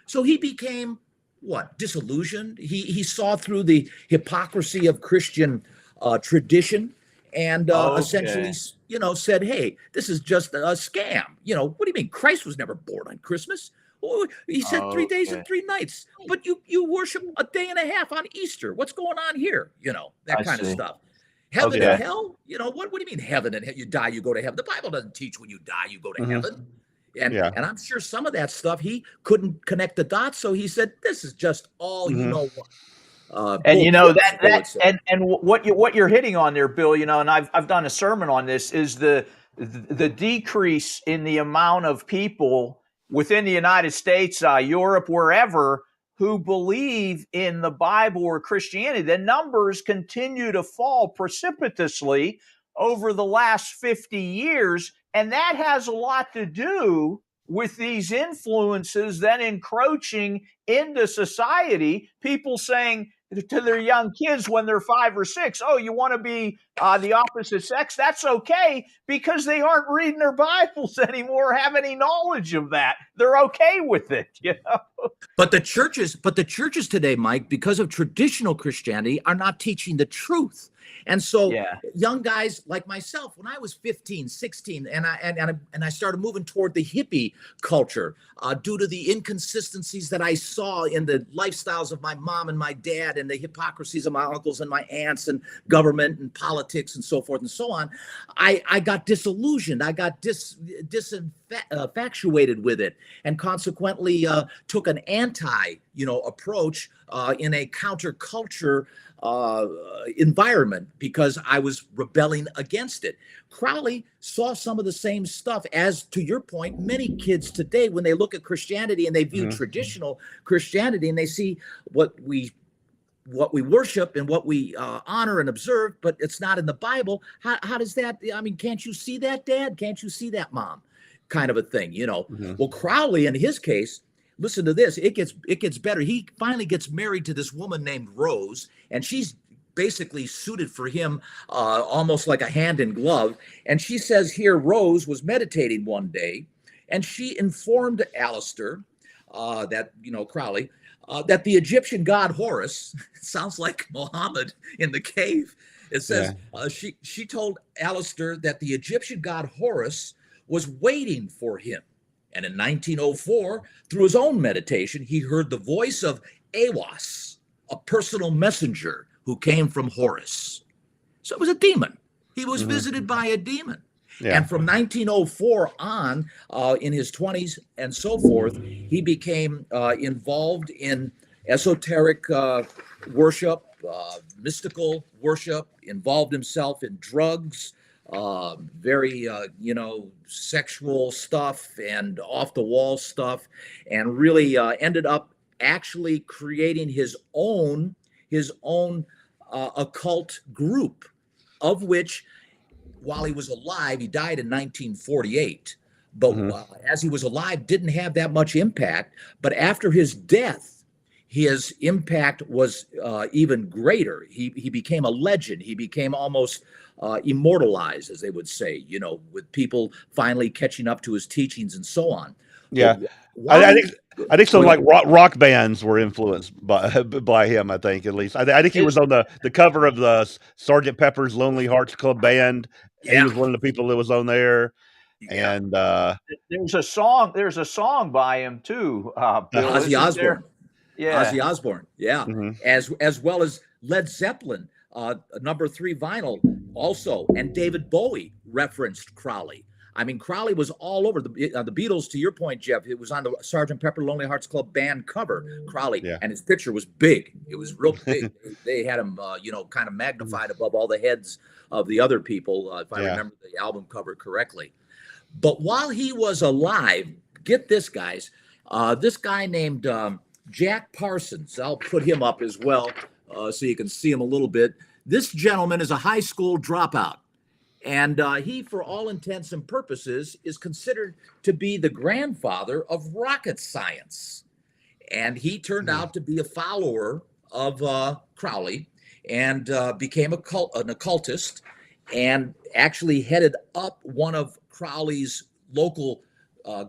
So he became what? Disillusioned. He saw through the hypocrisy of Christian tradition and essentially, said, "Hey, this is just a scam." What do you mean? Christ was never born on Christmas. Oh, he said 3 days and 3 nights, but you worship a day and a half on Easter. What's going on here? That kind of stuff. Heaven and hell. What do you mean heaven and hell? You die, you go to heaven. The Bible doesn't teach when you die, you go to heaven. And I'm sure some of that stuff he couldn't connect the dots. So he said, "This is just all you know." And what you're hitting on there, Bill, and I've done a sermon on this, is the decrease in the amount of people within the United States, Europe, wherever, who believe in the Bible or Christianity. The numbers continue to fall precipitously over the last 50 years. And that has a lot to do with these influences then encroaching into society. People saying to their young kids when they're 5 or 6, "Oh, you want to be the opposite sex? That's okay," because they aren't reading their Bibles anymore, or have any knowledge of that. They're okay with it, But the churches today, Mike, because of traditional Christianity, are not teaching the truth. And so young guys like myself, when I was 15, 16, and I started moving toward the hippie culture due to the inconsistencies that I saw in the lifestyles of my mom and my dad and the hypocrisies of my uncles and my aunts and government and politics and so forth and so on, I got disillusioned. I got disinfatuated with it, and consequently took an anti approach in a counterculture environment because I was rebelling against it. Crowley saw some of the same stuff as, to your point, many kids today, when they look at Christianity and they view traditional Christianity and they see what we worship and what we honor and observe, but it's not in the Bible. How does that? I mean, can't you see that, Dad? Can't you see that, Mom? Kind of a thing, Well, Crowley, in his case, listen to this. It gets better. He finally gets married to this woman named Rose, and she's basically suited for him almost like a hand in glove. And she says here, Rose was meditating one day, and she informed Alistair that, Crowley, that the Egyptian god Horus, sounds like Muhammad in the cave. It says she told Alistair that the Egyptian god Horus was waiting for him. And in 1904, through his own meditation, he heard the voice of Aiwass, a personal messenger who came from Horus. So it was a demon. He was visited by a demon. Yeah. And from 1904 on, in his 20s and so forth, he became involved in esoteric worship, mystical worship, involved himself in drugs, very, sexual stuff and off the wall stuff, and really ended up actually creating his own occult group, of which, while he was alive, he died in 1948. But as he was alive, didn't have that much impact. But after his death, his impact was even greater. He became a legend. He became almost immortalized, as they would say, with people finally catching up to his teachings and so on. Yeah, I think some like rock bands were influenced by him. I think, at least I think he was on the cover of the Sgt. Pepper's Lonely Hearts Club Band. Yeah. He was one of the people that was on there. Yeah. And there's a song by him too. Bill, Ozzy Osbourne. Yeah, Ozzy Osbourne. Yeah, as well as Led Zeppelin, number 3 vinyl also, and David Bowie referenced Crowley. I mean, Crowley was all over the Beatles. To your point, Jeff, it was on the Sgt. Pepper Lonely Hearts Club Band cover. Crowley, and his picture was big. It was real big. They had him, kind of magnified above all the heads of the other people, if I remember the album cover correctly. But while he was alive, get this, guys, this guy named Jack Parsons. I'll put him up as well so you can see him a little bit. This gentleman is a high school dropout. And he, for all intents and purposes, is considered to be the grandfather of rocket science. And he turned out to be a follower of Crowley, and became an occultist, and actually headed up one of Crowley's local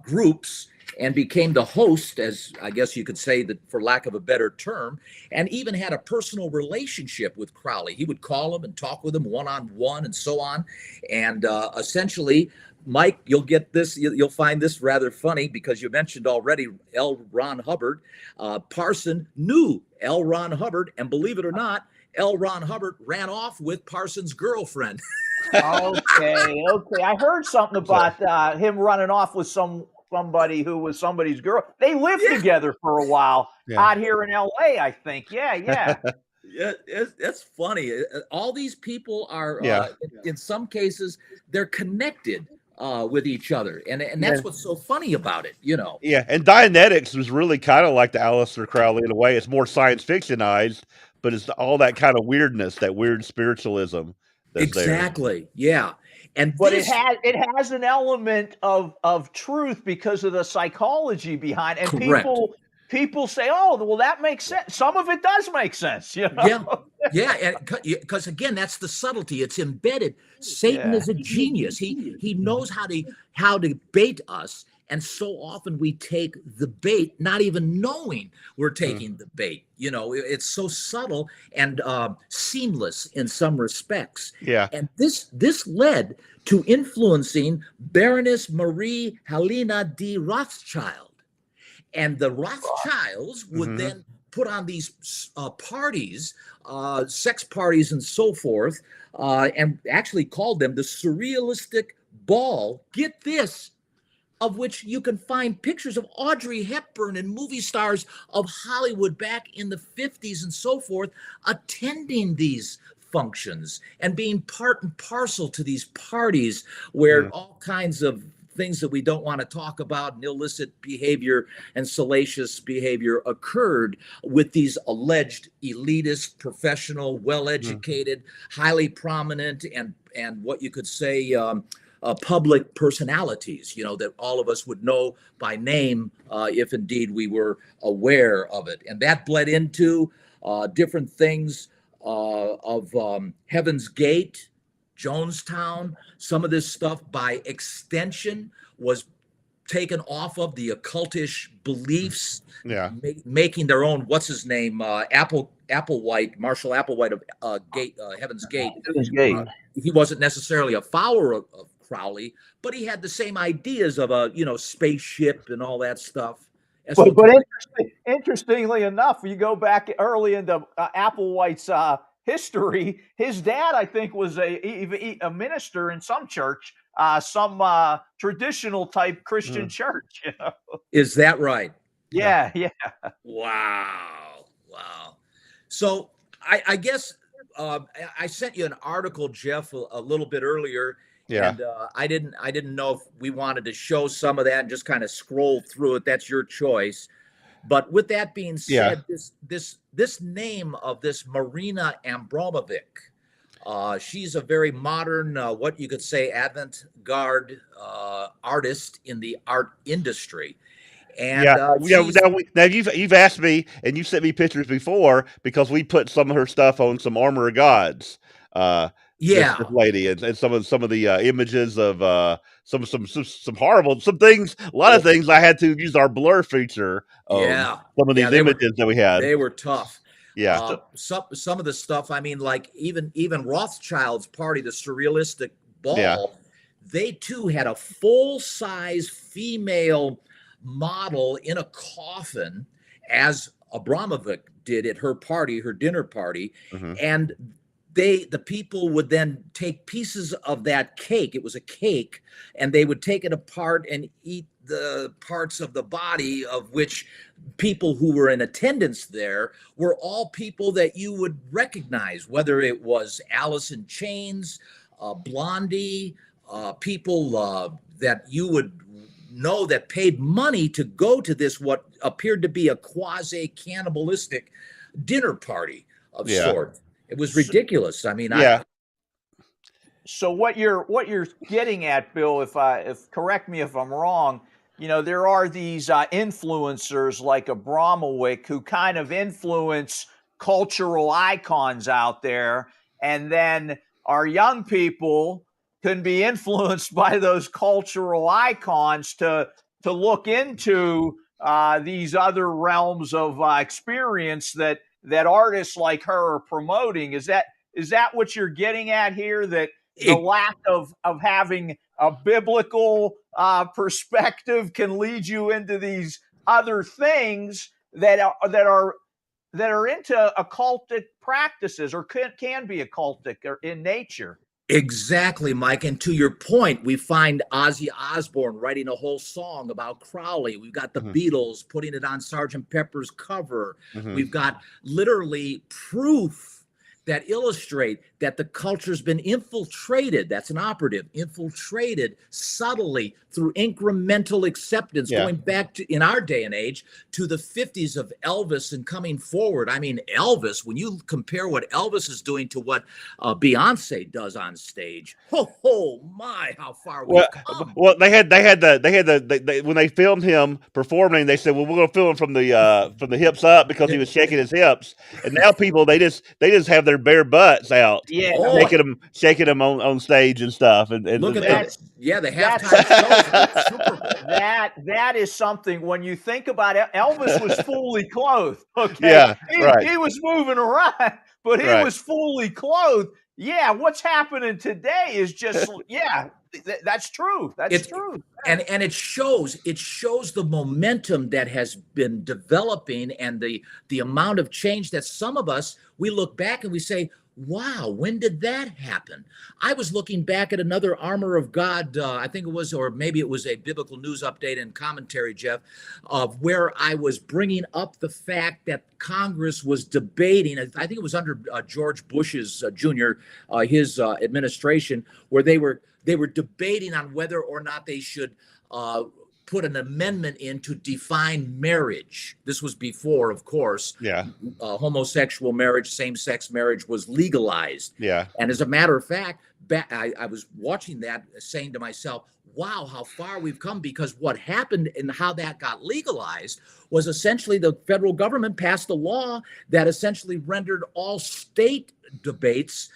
groups, and became the host, as I guess you could say, that for lack of a better term, and even had a personal relationship with Crowley. He would call him and talk with him one-on-one and so on. And essentially, Mike, you'll get this, you'll find this rather funny, because you mentioned already L. Ron Hubbard. Parson knew L. Ron Hubbard, and believe it or not, L. Ron Hubbard ran off with Parsons' girlfriend. Okay. I heard something about him running off with somebody who was somebody's girl. They lived together for a while out here in L.A., I think. Yeah. Yeah, it's funny. All these people are, in some cases, they're connected with each other, and that's what's so funny about it, you know. Yeah, and Dianetics was really kind of like the Aleister Crowley in a way. It's more science fictionized, but it's all that kind of weirdness, that weird spiritualism that's there. Exactly. Yeah. But it has an element of truth because of the psychology behind it. And correct. people say, "Oh, well, that makes sense." Some of it does make sense, you know? Yeah, because again, that's the subtlety. It's embedded. Satan is a genius. He knows how to bait us, and so often we take the bait, not even knowing we're taking the bait. You know, it's so subtle and seamless in some respects. Yeah, and this led to influencing Baroness Marie Helena de Rothschild. And the Rothschilds would then put on these parties, sex parties and so forth, and actually called them the Surrealistic Ball. Get this, of which you can find pictures of Audrey Hepburn and movie stars of Hollywood back in the 50s and so forth, attending these functions and being part and parcel to these parties where all kinds of things that we don't want to talk about and illicit behavior and salacious behavior occurred with these alleged elitist, professional, well-educated, highly prominent, and what you could say public personalities, you know, that all of us would know by name if indeed we were aware of it. And that bled into different things of Heaven's Gate, Jonestown. Some of this stuff by extension was taken off of the occultish beliefs, making their own, what's his name, Applewhite, Marshall Applewhite of Heaven's Gate. He wasn't necessarily a follower of Crowley, but he had the same ideas of a, you know, spaceship and all that stuff. But interestingly enough, you go back early into Applewhite's history. His dad, I think, was a minister in some church, some traditional type Christian church. You know? Is that right? Yeah. Wow. So I guess I sent you an article, Jeff, a little bit earlier. Yeah. And I didn't know if we wanted to show some of that and just kind of scroll through it. That's your choice. But with that being said, this name of this Marina Abramovic, she's a very modern, what you could say, avant-garde artist in the art industry. And now you've asked me, and you sent me pictures before because we put some of her stuff on some Armor of Gods. This lady, and some of the images of some horrible things. A lot of things I had to use our blur feature. Some of these images that we had. They were tough. Yeah. Some of the stuff. I mean, like even Rothschild's party, the Surrealistic Ball. Yeah. They too had a full-size female model in a coffin, as Abramovic did at her party, her dinner party, and the people would then take pieces of that cake. It was a cake, and they would take it apart and eat the parts of the body of which people who were in attendance there were all people that you would recognize, whether it was Alice in Chains, Blondie, people that you would know that paid money to go to this, what appeared to be a quasi-cannibalistic dinner party of sorts. It was ridiculous. I mean, So what you're getting at, Bill, if correct me if I'm wrong, you know, there are these influencers like Abramovic who kind of influence cultural icons out there, and then our young people can be influenced by those cultural icons to look into these other realms of experience that artists like her are promoting. Is that what you're getting at here? That the lack of having a biblical perspective can lead you into these other things that are into occultic practices, or can be occultic or in nature. Exactly, Mike. And to your point, we find Ozzy Osbourne writing a whole song about Crowley. We've got the Beatles putting it on Sgt. Pepper's cover. We've got literally proof that illustrate that the culture's been infiltrated. That's an operative, infiltrated subtly through incremental acceptance, going back to, in our day and age, to the 50s of Elvis and coming forward. I mean, Elvis, when you compare what Elvis is doing to what Beyonce does on stage, oh my, how far we've come. Well, they had when they filmed him performing, they said, well, we're going to film him from the hips up because he was shaking his hips. And now people, they just have their bare butts out, shaking them on stage and stuff. And look at that. Yeah, the halftime shows. Super Bowl. That is something. When you think about it, Elvis was fully clothed. Okay, yeah, he was moving around, but he was fully clothed. Yeah, what's happening today is just that's true. That's true. And it shows the momentum that has been developing, and the amount of change that some of us, we look back and we say, wow, when did that happen? I was looking back at another Armor of God, I think it was, or maybe it was a Biblical News Update and commentary, Jeff, of where I was bringing up the fact that Congress was debating, I think it was under George Bush's Jr., his administration, where they were debating on whether or not they should put an amendment in to define marriage. This was before, of course, homosexual marriage, same-sex marriage was legalized. Yeah. And as a matter of fact, I was watching that, saying to myself, wow, how far we've come, because what happened and how that got legalized was essentially the federal government passed a law that essentially rendered all state debates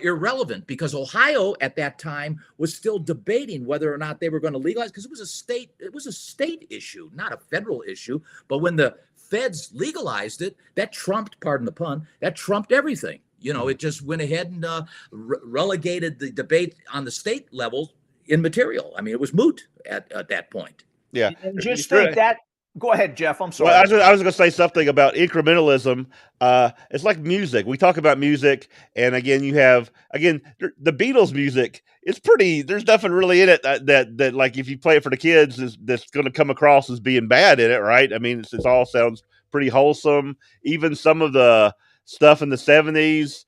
irrelevant, because Ohio at that time was still debating whether or not they were going to legalize, because it was a state issue, not a federal issue. But when the feds legalized it, that trumped, pardon the pun, that trumped everything. You know, it just went ahead and relegated the debate on the state level immaterial. I mean, it was moot at that point. Yeah. And just think that. Go ahead, Jeff. I'm sorry. Well, I was going to say something about incrementalism. It's like music. We talk about music, and again, you have the Beatles music. It's pretty. There's nothing really in it that like if you play it for the kids, that's going to come across as being bad in it, right? I mean, it all sounds pretty wholesome. Even some of the stuff in the '70s.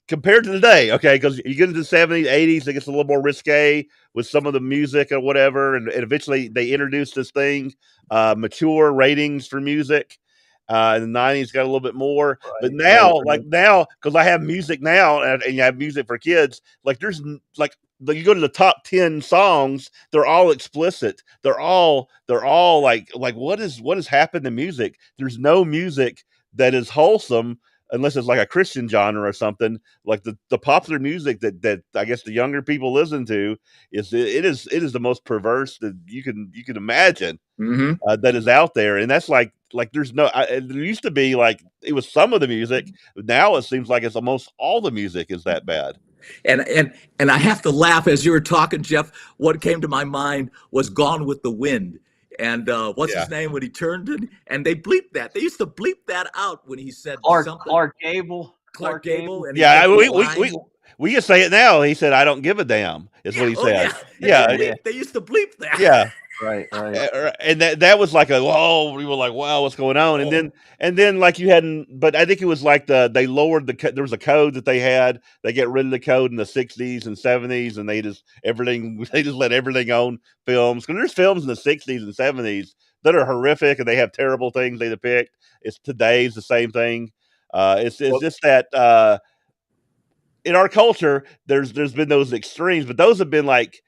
Compared to today, okay, because you get into the '70s, '80s, it gets a little more risque with some of the music or whatever, and eventually they introduced this thing, mature ratings for music. In the '90s, got a little bit more, but now, because I have music now, and you have music for kids, like there's like you go to the top 10 songs, they're all explicit. They're all like what has happened to music? There's no music that is wholesome, unless it's like a Christian genre or something. Like the popular music that I guess the younger people listen to is the most perverse that you can imagine that is out there. And that's like there's no. There used to be like it was some of the music. Now it seems like it's almost all the music is that bad. And I have to laugh as you were talking, Jeff. What came to my mind was "Gone with the Wind." And what's his name when he turned it? And they bleeped that. They used to bleep that out when he said something. Clark Gable. And we can say it now. He said, "I don't give a damn," is what he said. They used to bleep that. Yeah. Right. And that was like whoa, we were like, wow, what's going on? And then like you hadn't, but I think it was like they lowered there was a code that they had. They get rid of the code in the '60s and '70s, and they just let everything on films. Because there's films in the '60s and '70s that are horrific and they have terrible things they depict. It's today's the same thing. It's just that in our culture, there's been those extremes, but those have been like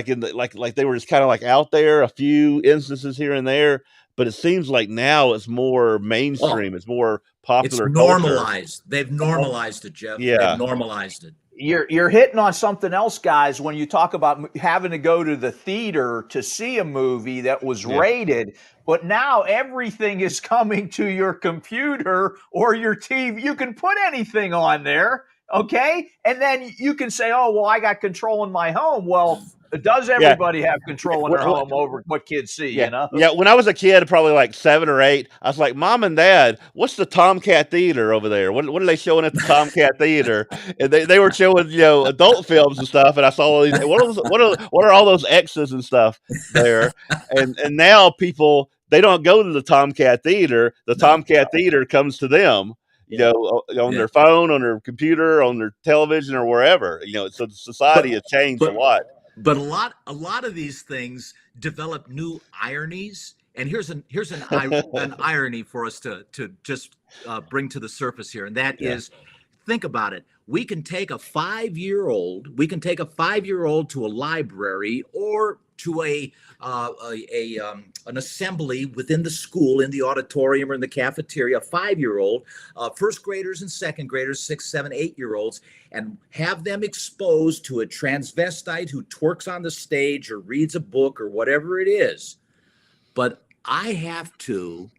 in the like they were just kind of like out there, a few instances here and there. but it seems like now it's more Oh, mainstream. It's more it's popular culture. normalized. They've normalized it, Jeff. They've Yeah. normalized it. You're hitting on something else, guys, when you talk about having to go to the theater to see a movie that was Yeah. rated, but now everything is coming to your computer or your TV. You can put anything on there, okay? And then you can say, "Oh, well, I got control in my home." Well, does Yeah. everybody have control in their Wh- home over what kids see, Yeah, you know? yeah. When I was a kid, probably like 7 or 8, I was like, "Mom and Dad, what's the Tomcat Theater over there? What are they showing at the Tomcat Theater?" And they were showing adult films and stuff. And I saw all these. What are all those X's and stuff there? And now people they don't go to the Tomcat Theater. The No. Tomcat Theater comes to them. Yeah. On Yeah. their phone, on their computer, on their television, or wherever. So the society has But changed a but lot. but a lot of these things develop new ironies. And here's an irony for us to just bring to the surface here, and that Yeah, is, think about it. We can take a 5-year old to a library or to an assembly within the school, in the auditorium or in the cafeteria. A 5-year old, first graders and second graders, 6, 7, 8-year-olds, and have them exposed to a transvestite who twerks on the stage or reads a book or whatever it is. But I have to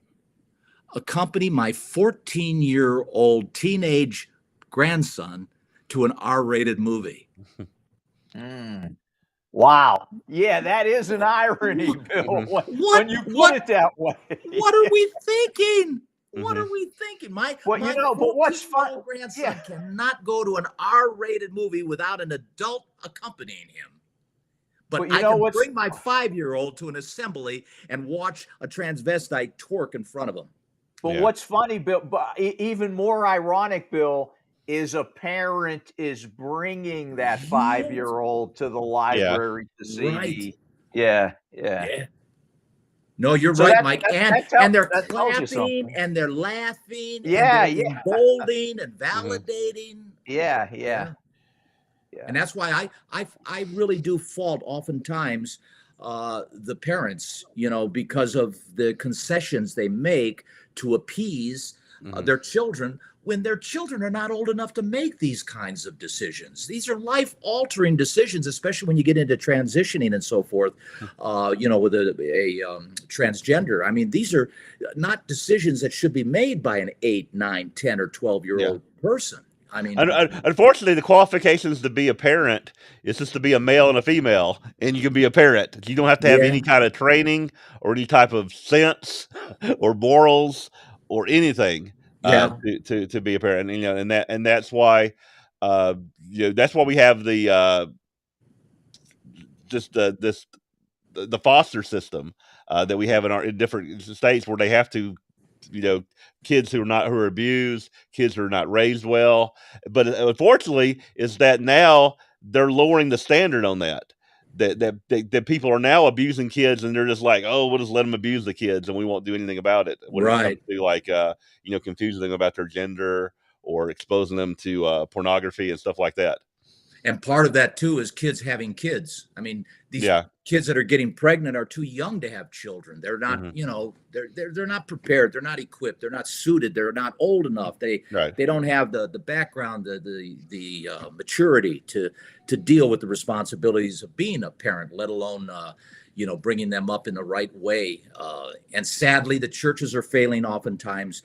accompany my 14-year-old teenage grandson to an R-rated movie. Mm. Wow. Yeah, that is an irony, Bill, hmm when you put it that way. What are we thinking? What hmm are we thinking? My Well, my but what's fun? 14-year-old grandson Yeah. cannot go to an R-rated movie without an adult accompanying him. But But I can bring my 5-year-old to an assembly and watch a transvestite twerk in front of him. But Yeah. what's funny, Bill, but even more ironic, Bill, is a parent is bringing that Yes. 5-year-old to the Yeah. library to see Right. the. Yeah, yeah. Yeah. No, you're So right, Mike. And they're that tells you clapping something. and they're laughing and Yeah, they're yeah, emboldening and hmm validating. yeah, yeah, Yeah. yeah. And that's why I really do fault oftentimes the parents, because of the concessions they make to appease hmm their children, when their children are not old enough to make these kinds of decisions. These are life-altering decisions, especially when you get into transitioning and so forth. With a transgender. I mean, these are not decisions that should be made by an 8, 9, 10, or 12-year-old Yeah. old person. I mean, Unfortunately, the qualifications to be a parent is just to be a male and a female, and you can be a parent. You don't have to have yeah, any kind of training or any type of sense or morals or anything yeah, to be a parent. And that's why that's why we have the just the foster system that we have in different states where they have to you know kids who are abused, kids who are not raised well. But unfortunately is that now they're lowering the standard on that people are now abusing kids, and they're just like, oh, we'll just let them abuse the kids and we won't do anything about it when it comes right. to like confusing them about their gender or exposing them to pornography and stuff like that. And part of that too is kids having kids. I mean, these Yeah. kids that are getting pregnant are too young to have children. They're not, hmm they're not prepared. They're not equipped. They're not suited. They're not old enough. Right. They don't have the background, the maturity to deal with the responsibilities of being a parent, let alone bringing them up in the right way. And sadly, the churches are failing oftentimes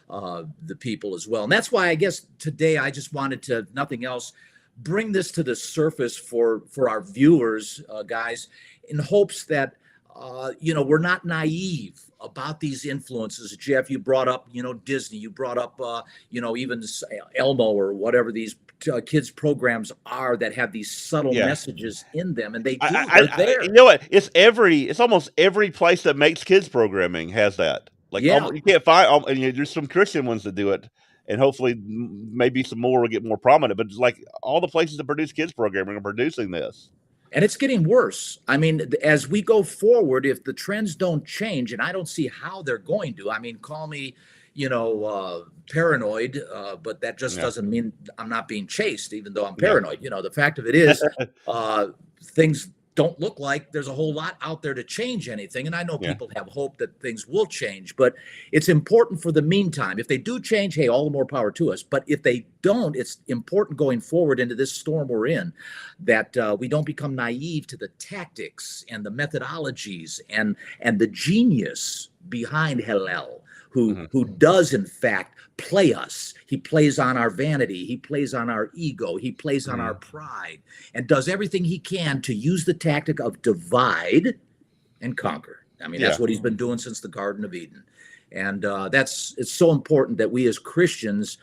the people as well. And that's why I guess today I just wanted to, if nothing else, bring this to the surface for our viewers, guys, in hopes that we're not naive about these influences. Jeff, you brought up Disney. You brought up even Elmo or whatever these kids programs are that have these subtle Yeah. messages in them, and they're You there. know what? It's almost every place that makes kids programming has that. Like Yeah. almost, you can't find. And, there's some Christian ones that do it, and hopefully maybe some more will get more prominent. But it's like all the places that produce kids programming are producing this. And it's getting worse. I mean, as we go forward, if the trends don't change, and I don't see how they're going to, I mean, call me, paranoid, but that just Yeah. doesn't mean I'm not being chased, even though I'm Yeah. paranoid. The fact of it is, things don't look like there's a whole lot out there to change anything. And I know Yeah. people have hope that things will change, but it's important for the meantime. If they do change, hey, all the more power to us. But if they don't, it's important going forward into this storm we're in that we don't become naive to the tactics and the methodologies and the genius behind Hillel, who does in fact play us. He plays on our vanity, he plays on our ego, he plays on our pride, and does everything he can to use the tactic of divide and conquer. I mean, that's what he's been doing since the Garden of Eden. And it's so important that we as Christians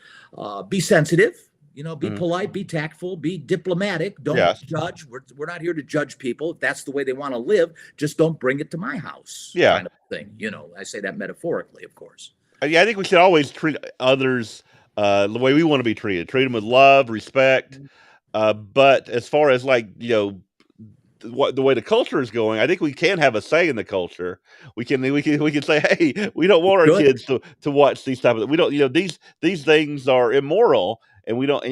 be sensitive, be polite, be tactful, be diplomatic. Don't judge. We're not here to judge people. If that's the way they want to live, just don't bring it to my house, kind of thing. I say that metaphorically, of course. Yeah, I think we should always treat others the way we want to be treated. Treat them with love, respect. But as far as the way the culture is going, I think we can have a say in the culture. We can say, hey, we don't want our kids to watch these type of. We don't. These things are immoral, and we don't.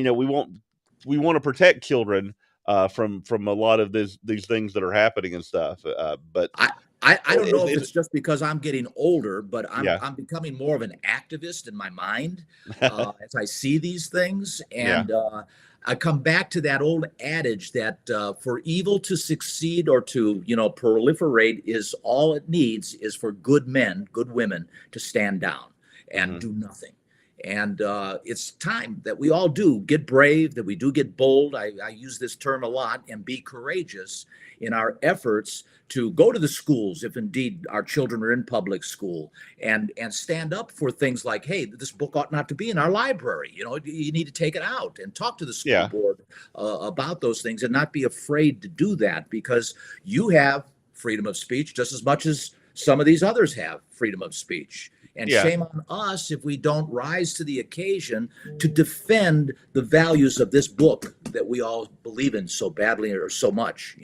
We want to protect children from a lot of these things that are happening and stuff. But I don't know if it's just because I'm getting older, but I'm becoming more of an activist in my mind as I see these things. And I come back to that old adage that for evil to succeed or to, proliferate is all it needs is for good men, good women to stand down and do nothing. And it's time that we all do get brave, that we do get bold. I use this term a lot, and be courageous in our efforts to go to the schools, if indeed our children are in public school, and stand up for things like, hey, this book ought not to be in our library. You need to take it out and talk to the school board about those things, and not be afraid to do that, because you have freedom of speech just as much as some of these others have freedom of speech. And shame on us if we don't rise to the occasion to defend the values of this book that we all believe in so badly or so much,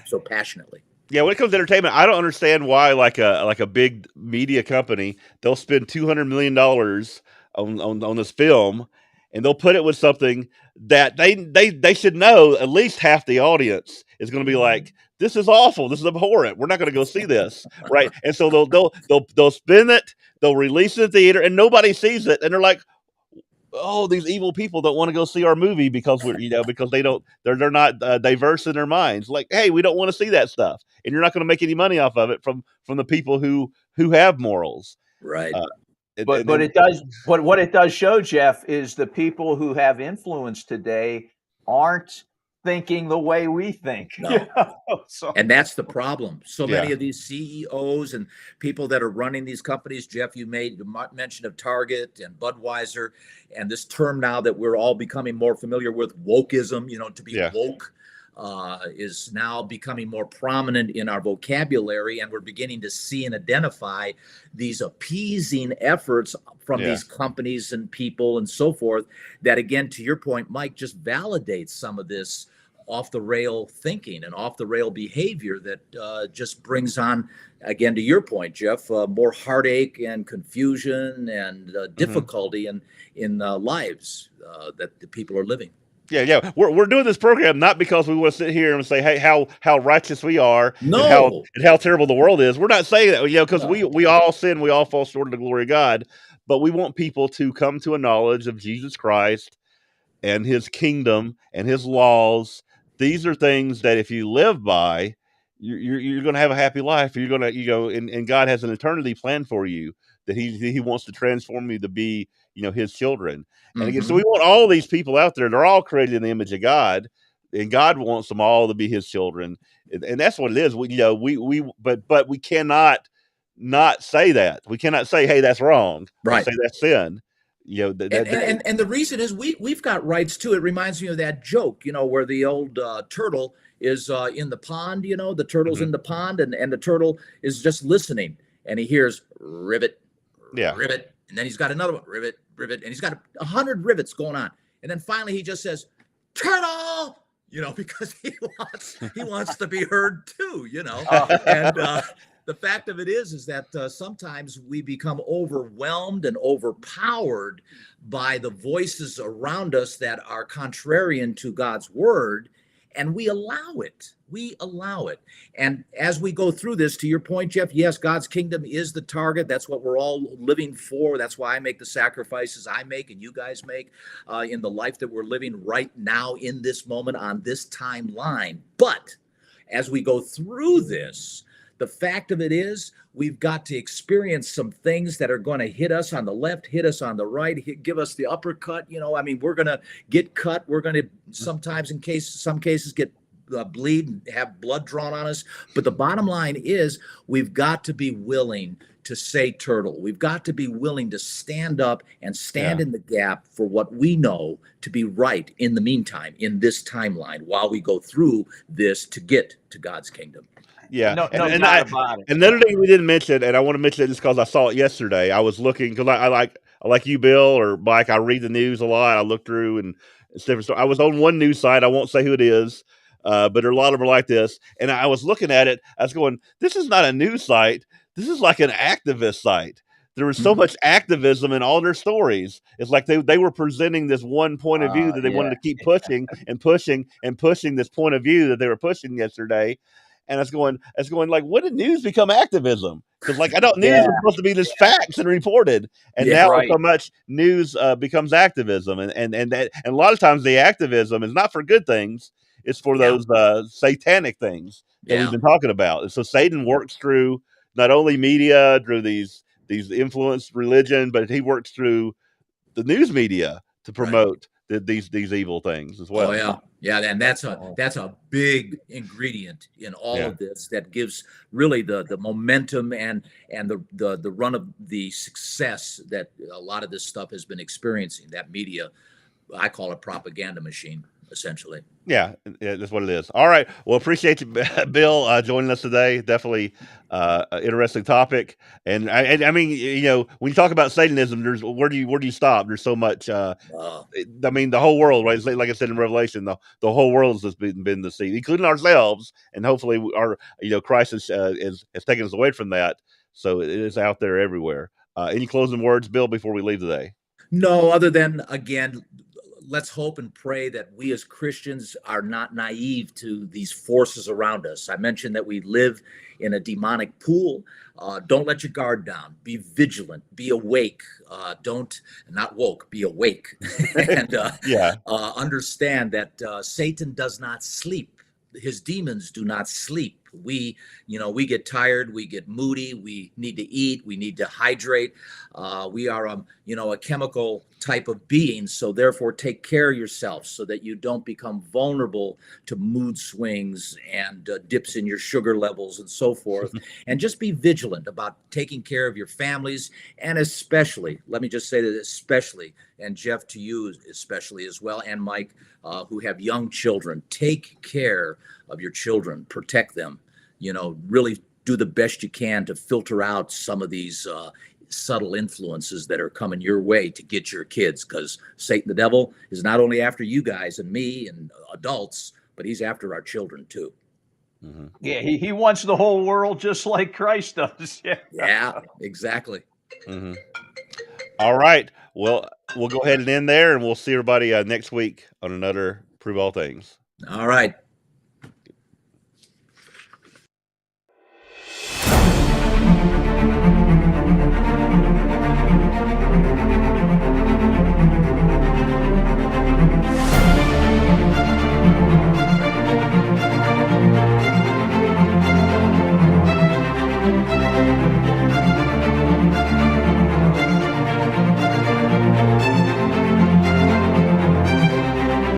so passionately. Yeah, when it comes to entertainment, I don't understand why like a big media company, they'll spend $200 million on this film, and they'll put it with something that they should know at least half the audience is going to be like, this is awful, this is abhorrent, we're not going to go see this, right? And so they'll spin it, they'll release it in the theater, and nobody sees it, and they're like, oh, these evil people don't want to go see our movie because because they're not diverse in their minds. Like, hey, we don't want to see that stuff, and you're not going to make any money off of it from the people who have morals, right? But it does. But what it does show, Jeff, is the people who have influence today aren't thinking the way we think. No. And that's the problem. So many of these CEOs and people that are running these companies, Jeff, you made mention of Target and Budweiser, and this term now that we're all becoming more familiar with, wokeism, to be woke is now becoming more prominent in our vocabulary, and we're beginning to see and identify these appeasing efforts from these companies and people and so forth that, again, to your point, Mike, just validates some of this off the rail thinking and off the rail behavior that just brings on, again, to your point, Jeff, more heartache and confusion and difficulty in lives that the people are living. Yeah. We're doing this program not because we want to sit here and say, hey, how righteous we are, no, and how terrible the world is. We're not saying that, because we all sin, we all fall short of the glory of God. But we want people to come to a knowledge of Jesus Christ and his kingdom and his laws. These are things that if you live by, you're going to have a happy life. You're going to, and God has an eternity plan for you, that he wants to transform you to be, his children. And again, so we want all these people out there. They're all created in the image of God, and God wants them all to be his children. And that's what it is. But we cannot not say that. We cannot say, hey, that's wrong. Right. Say that's sin. And the reason is we've got rights too. It reminds me of that joke, where the old turtle is in the pond, the turtle's in the pond, and the turtle is just listening, and he hears rivet, rivet, and then he's got another one, rivet, rivet, and he's got 100 rivets going on, and then finally he just says, turtle, because he wants to be heard too, and the fact of it is that sometimes we become overwhelmed and overpowered by the voices around us that are contrarian to God's word. and we allow it. And as we go through this, to your point, Jeff, yes, God's kingdom is the target. That's what we're all living for. That's why I make the sacrifices I make and you guys make in the life that we're living right now in this moment on this timeline. But as we go through this, the fact of it is, we've got to experience some things that are going to hit us on the left, hit us on the right, give us the uppercut. I mean, we're going to get cut. We're going to sometimes, some cases, get bleed and have blood drawn on us. But the bottom line is, we've got to be willing to say turtle. We've got to be willing to stand up and stand in the gap for what we know to be right in the meantime, in this timeline, while we go through this to get to God's kingdom. Yeah, No doubt about it. Another thing we didn't mention, and I want to mention it just because I saw it yesterday. I was looking because I like you, Bill or Mike. I read the news a lot. I look through and it's different. So I was on one news site. I won't say who it is, but there are a lot of them are like this. And I was looking at it. I was going, "This is not a news site. This is like an activist site." There was so much activism in all their stories. It's like they were presenting this one point of view that they wanted to keep pushing and pushing and pushing this point of view that they were pushing yesterday. And it's going like, when did news become activism? Because like, I thought news was supposed to be just facts and reported, and now so much news becomes activism, and a lot of times the activism is not for good things; it's for those satanic things that we've been talking about. And so Satan works through not only media, through these influenced religion, but he works through the news media to promote these evil things as well. Oh yeah, and that's a big ingredient in all of this that gives really the momentum and the run of the success that a lot of this stuff has been experiencing. That media, I call it propaganda machine, essentially. Yeah, that's what it is. All right. Well, appreciate you, Bill, joining us today. Definitely an interesting topic. And I mean, when you talk about Satanism, where do you stop? There's so much. I mean, the whole world, right? Like I said in Revelation, the whole world has just been deceived, including ourselves. And hopefully, our Christ has taken us away from that. So it is out there everywhere. Any closing words, Bill, before we leave today? No, other than, again, let's hope and pray that we as Christians are not naive to these forces around us. I mentioned that we live in a demonic pool. Don't let your guard down. Be vigilant. Be awake. Not woke, be awake. And understand that Satan does not sleep. His demons do not sleep. We get tired, we get moody, we need to eat, we need to hydrate. We are a chemical type of being, so therefore take care of yourself so that you don't become vulnerable to mood swings and dips in your sugar levels and so forth. And just be vigilant about taking care of your families, and especially, let me just say that especially, and Jeff, to you especially as well, and Mike, who have young children, take care of your children, protect them. Really do the best you can to filter out some of these subtle influences that are coming your way to get your kids, because Satan, the devil, is not only after you guys and me and adults, but he's after our children too. Mm-hmm. Yeah, he wants the whole world just like Christ does. Yeah, exactly. Mm-hmm. All right. Well, we'll go ahead and end there, and we'll see everybody next week on another Prove All Things. All right.